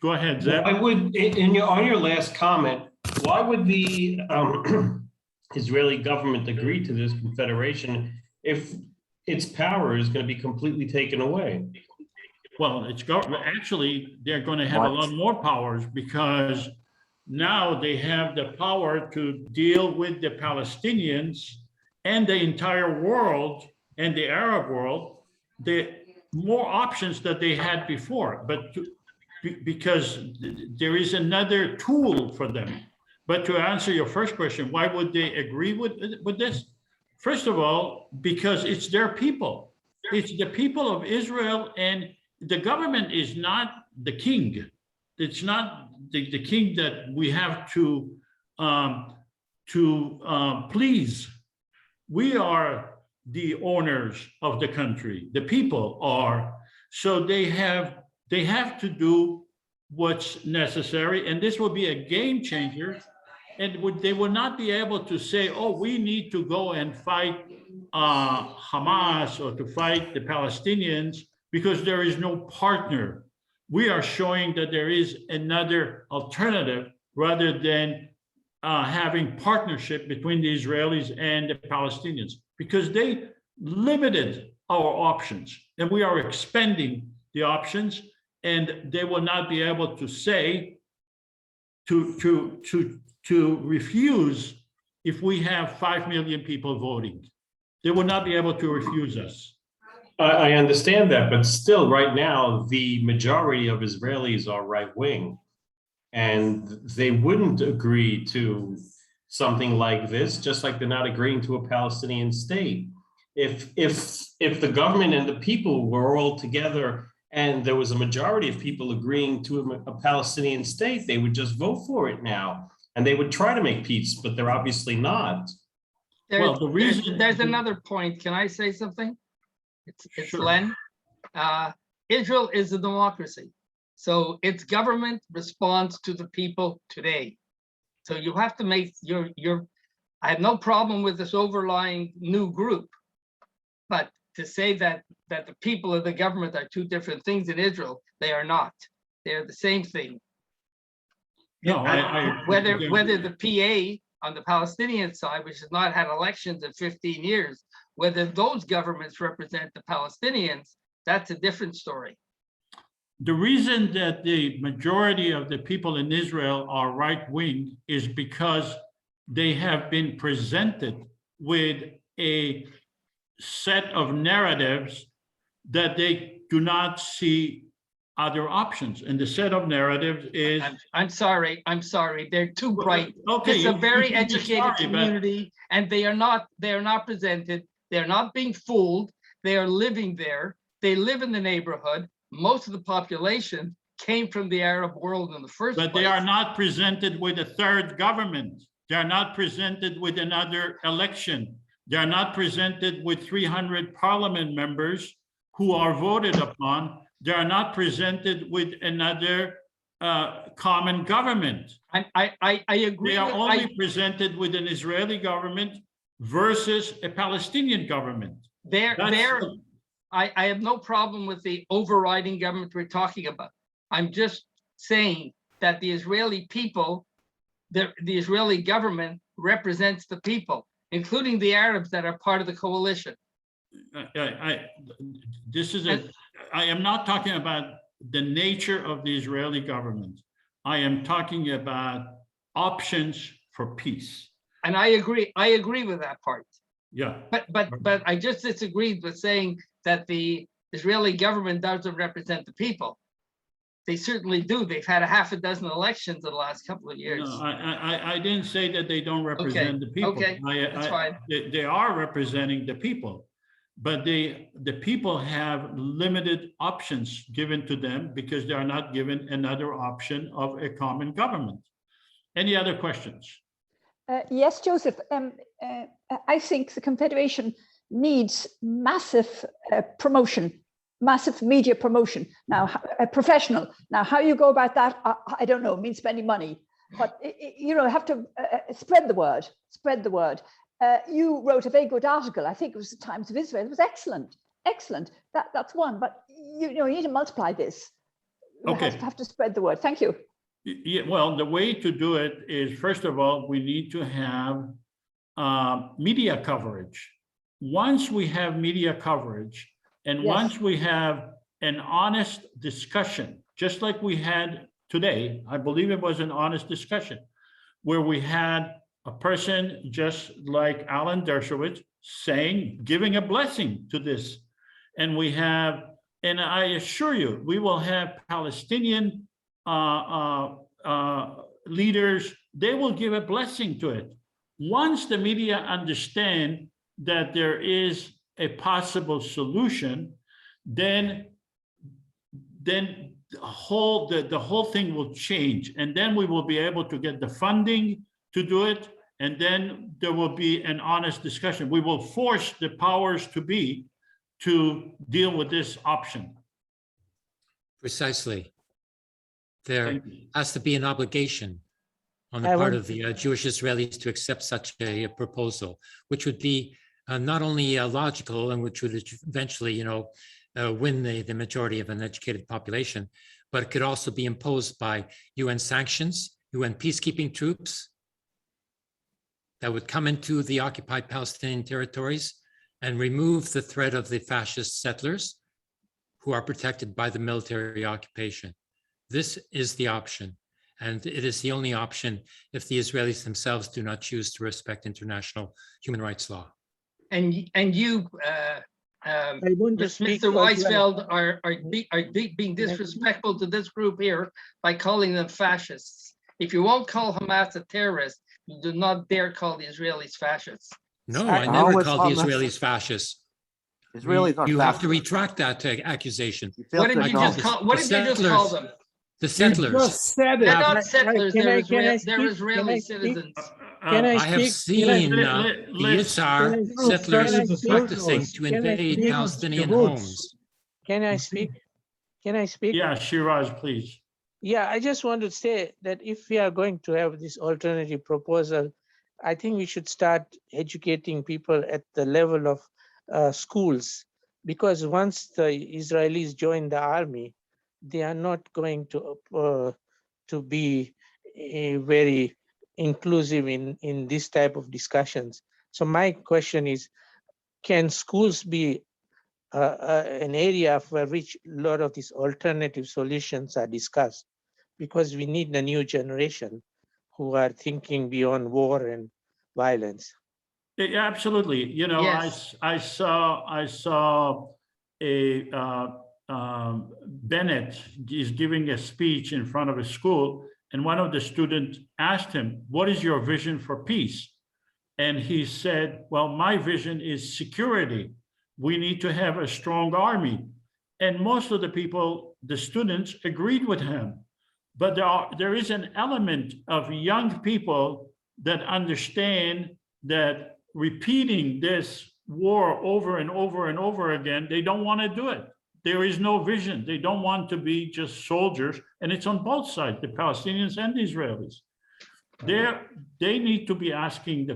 Go ahead, Zev. I would, on your last comment, why would the Israeli government agree to this confederation if its power is going to be completely taken away? Well, actually, they're going to have a lot more powers because now they have the power to deal with the Palestinians and the entire world and the Arab world, the more options that they had before, but because there is another tool for them. But to answer your first question, why would they agree with this? First of all, because it's their people. It's the people of Israel, and the government is not the king. It's not the king that we have to please. We are the owners of the country. The people are. So they have to do what's necessary, and this will be a game changer. And they will not be able to say, oh, we need to go and fight Hamas or to fight the Palestinians because there is no partner. We are showing that there is another alternative rather than having partnership between the Israelis and the Palestinians, because they limited our options and we are expanding the options, and they will not be able to say to refuse if we have 5 million people voting. They will not be able to refuse us. I understand that, but still right now, the majority of Israelis are right-wing, and they wouldn't agree to something like this, just like they're not agreeing to a Palestinian state. If the government and the people were all together and there was a majority of people agreeing to a Palestinian state, they would just vote for it now, and they would try to make peace, but they're obviously not. There's another point. Can I say something? It's Sure. Len. Israel is a democracy, so its government responds to the people today. So you have to make I have no problem with this overlying new group, but to say that the people of the government are two different things in Israel, they are not. They're the same thing. No, Whether the PA on the Palestinian side, which has not had elections in 15 years, whether those governments represent the Palestinians, that's a different story. The reason that the majority of the people in Israel are right-wing is because they have been presented with a set of narratives that they do not see other options. And the set of narratives is... I'm sorry. They're too bright. Okay, It's a very you can be educated sorry, community, and they are not presented. They're not being fooled. They are living there. They live in the neighborhood. Most of the population came from the Arab world in the first place. But they are not presented with a third government. They are not presented with another election. They are not presented with 300 parliament members who are voted upon. They are not presented with another common government. I agree. They are only presented with an Israeli government versus a Palestinian government. I have no problem with the overriding government we're talking about. I'm just saying that the Israeli people, the Israeli government represents the people, including the Arabs that are part of the coalition. I am not talking about the nature of the Israeli government. I am talking about options for peace. And I agree with that part. Yeah. But I just disagreed with saying that the Israeli government doesn't represent the people. They certainly do. They've had a half a dozen elections in the last couple of years. No, I didn't say that they don't represent the people. Okay, that's fine. They are representing the people, but the people have limited options given to them because they are not given another option of a common government. Any other questions? Yes, Joseph. I think the Confederation needs massive promotion, massive media promotion. Now, professional. Now, how you go about that, I don't know. It means spending money, but you have to spread the word. Spread the word. You wrote a very good article. I think it was the Times of Israel. It was excellent, excellent. That's one. But you need to multiply this. You have to spread the word. Thank you. Yeah, well, the way to do it is, first of all, we need to have media coverage. Once we have media coverage, and once we have an honest discussion, just like we had today. I believe it was an honest discussion where we had a person just like Alan Dershowitz saying, giving a blessing to this. And we have, and I assure you, we will have Palestinian leaders, they will give a blessing to it. Once the media understand that there is a possible solution, then the whole thing will change. And then we will be able to get the funding to do it. And then there will be an honest discussion. We will force the powers to be to deal with this option. Precisely. There has to be an obligation on the part of the Jewish Israelis to accept such a proposal, which would be not only logical and which would eventually, win the majority of an educated population, but it could also be imposed by UN sanctions, UN peacekeeping troops that would come into the occupied Palestinian territories and remove the threat of the fascist settlers who are protected by the military occupation. This is the option, and it is the only option if the Israelis themselves do not choose to respect international human rights law. And you, Mr. Weisfeld, are being disrespectful to this group here by calling them fascists. If you won't call Hamas a terrorist, you do not dare call the Israelis fascists. No, I never called the Israelis fascists. Israelis You have to retract that accusation. What did you just call? What did you just call them? The settlers. You just said it. They're not settlers. Can I They're speak? Israeli citizens. I have seen the Yitzhar settlers practicing to invade Palestinian homes. Can I speak? Can I speak? Yeah, Shiraz, please. Yeah, I just want to say that if we are going to have this alternative proposal, I think we should start educating people at the level of schools, because once the Israelis join the army, they are not going to be very inclusive in this type of discussions. So my question is, can schools be an area for which a lot of these alternative solutions are discussed? Because we need a new generation who are thinking beyond war and violence. Yeah, absolutely. Yes. I saw a Bennett is giving a speech in front of a school, and one of the students asked him, "What is your vision for peace?" And he said, "Well, my vision is security. We need to have a strong army." And most of the people, the students, agreed with him. But there is an element of young people that understand that repeating this war over and over and over again, they don't want to do it. There is no vision. They don't want to be just soldiers. And it's on both sides, the Palestinians and the Israelis. They need to be asking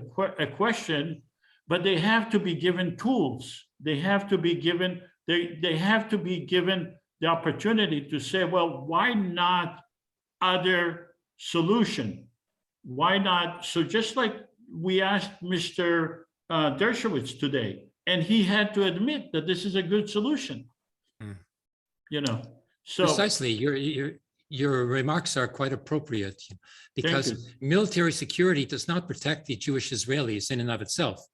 a question, but they have to be given tools. They have to be given, they have to be given the opportunity to say, well, why not other solution? Why not? So just like we asked Mr. Dershowitz today, and he had to admit that this is a good solution. So precisely, your remarks are quite appropriate, because military security does not protect the Jewish Israelis in and of itself.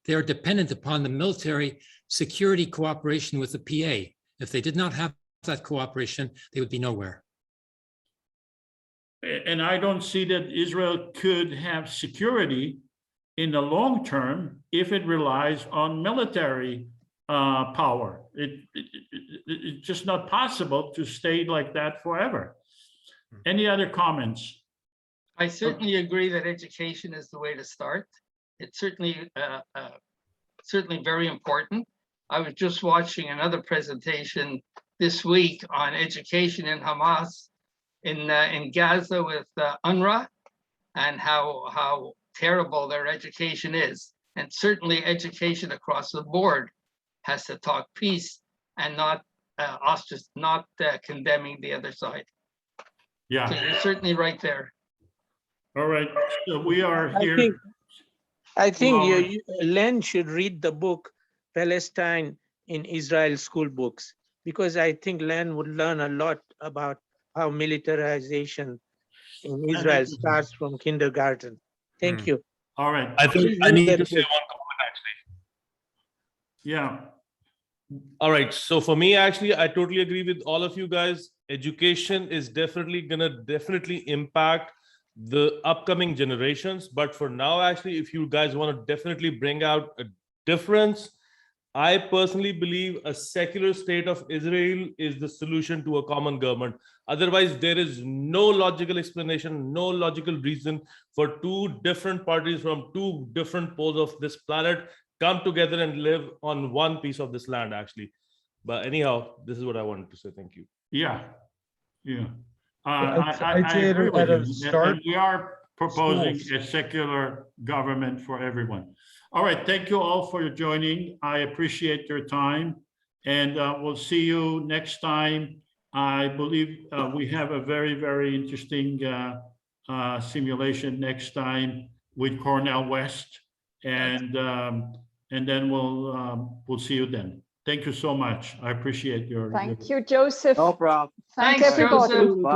They are dependent upon the military security cooperation with the PA. If they did not have that cooperation, they would be nowhere. And I don't see that Israel could have security in the long term if it relies on military power. It's just not possible to stay like that forever. Any other comments? I certainly agree that education is the way to start. It's certainly very important. I was just watching another presentation this week on education in Hamas in Gaza with UNRWA, and how terrible their education is. And certainly education across the board has to talk peace and not condemning the other side. Yeah. So you're certainly right there. All right. So we are here. I think Len should read the book Palestine in Israel school books. because I think Len would learn a lot about how militarization in Israel starts from kindergarten. Thank you. All right. I think Please I use need that to say book. one comment actually. Yeah. All right. So for me, actually, I totally agree with all of you guys. Education is definitely impact the upcoming generations. But for now, actually, if you guys want to definitely bring out a difference, I personally believe a secular state of Israel is the solution to a common government. Otherwise, there is no logical explanation, no logical reason for two different parties from two different poles of this planet come together and live on one piece of this land, actually. But anyhow, this is what I wanted to say. Thank you. Yeah. Yeah. I'd I say agree with at a you. start, And we are proposing schools. a secular government for everyone. All right. Thank you all for joining. I appreciate your time. And we'll see you next time. I believe we have a very, very interesting simulation next time with Cornell West. And then we'll see you then. Thank you so much. I appreciate your. Thank you, Joseph. No problem. Thank Thanks, everybody. Joseph. Bye.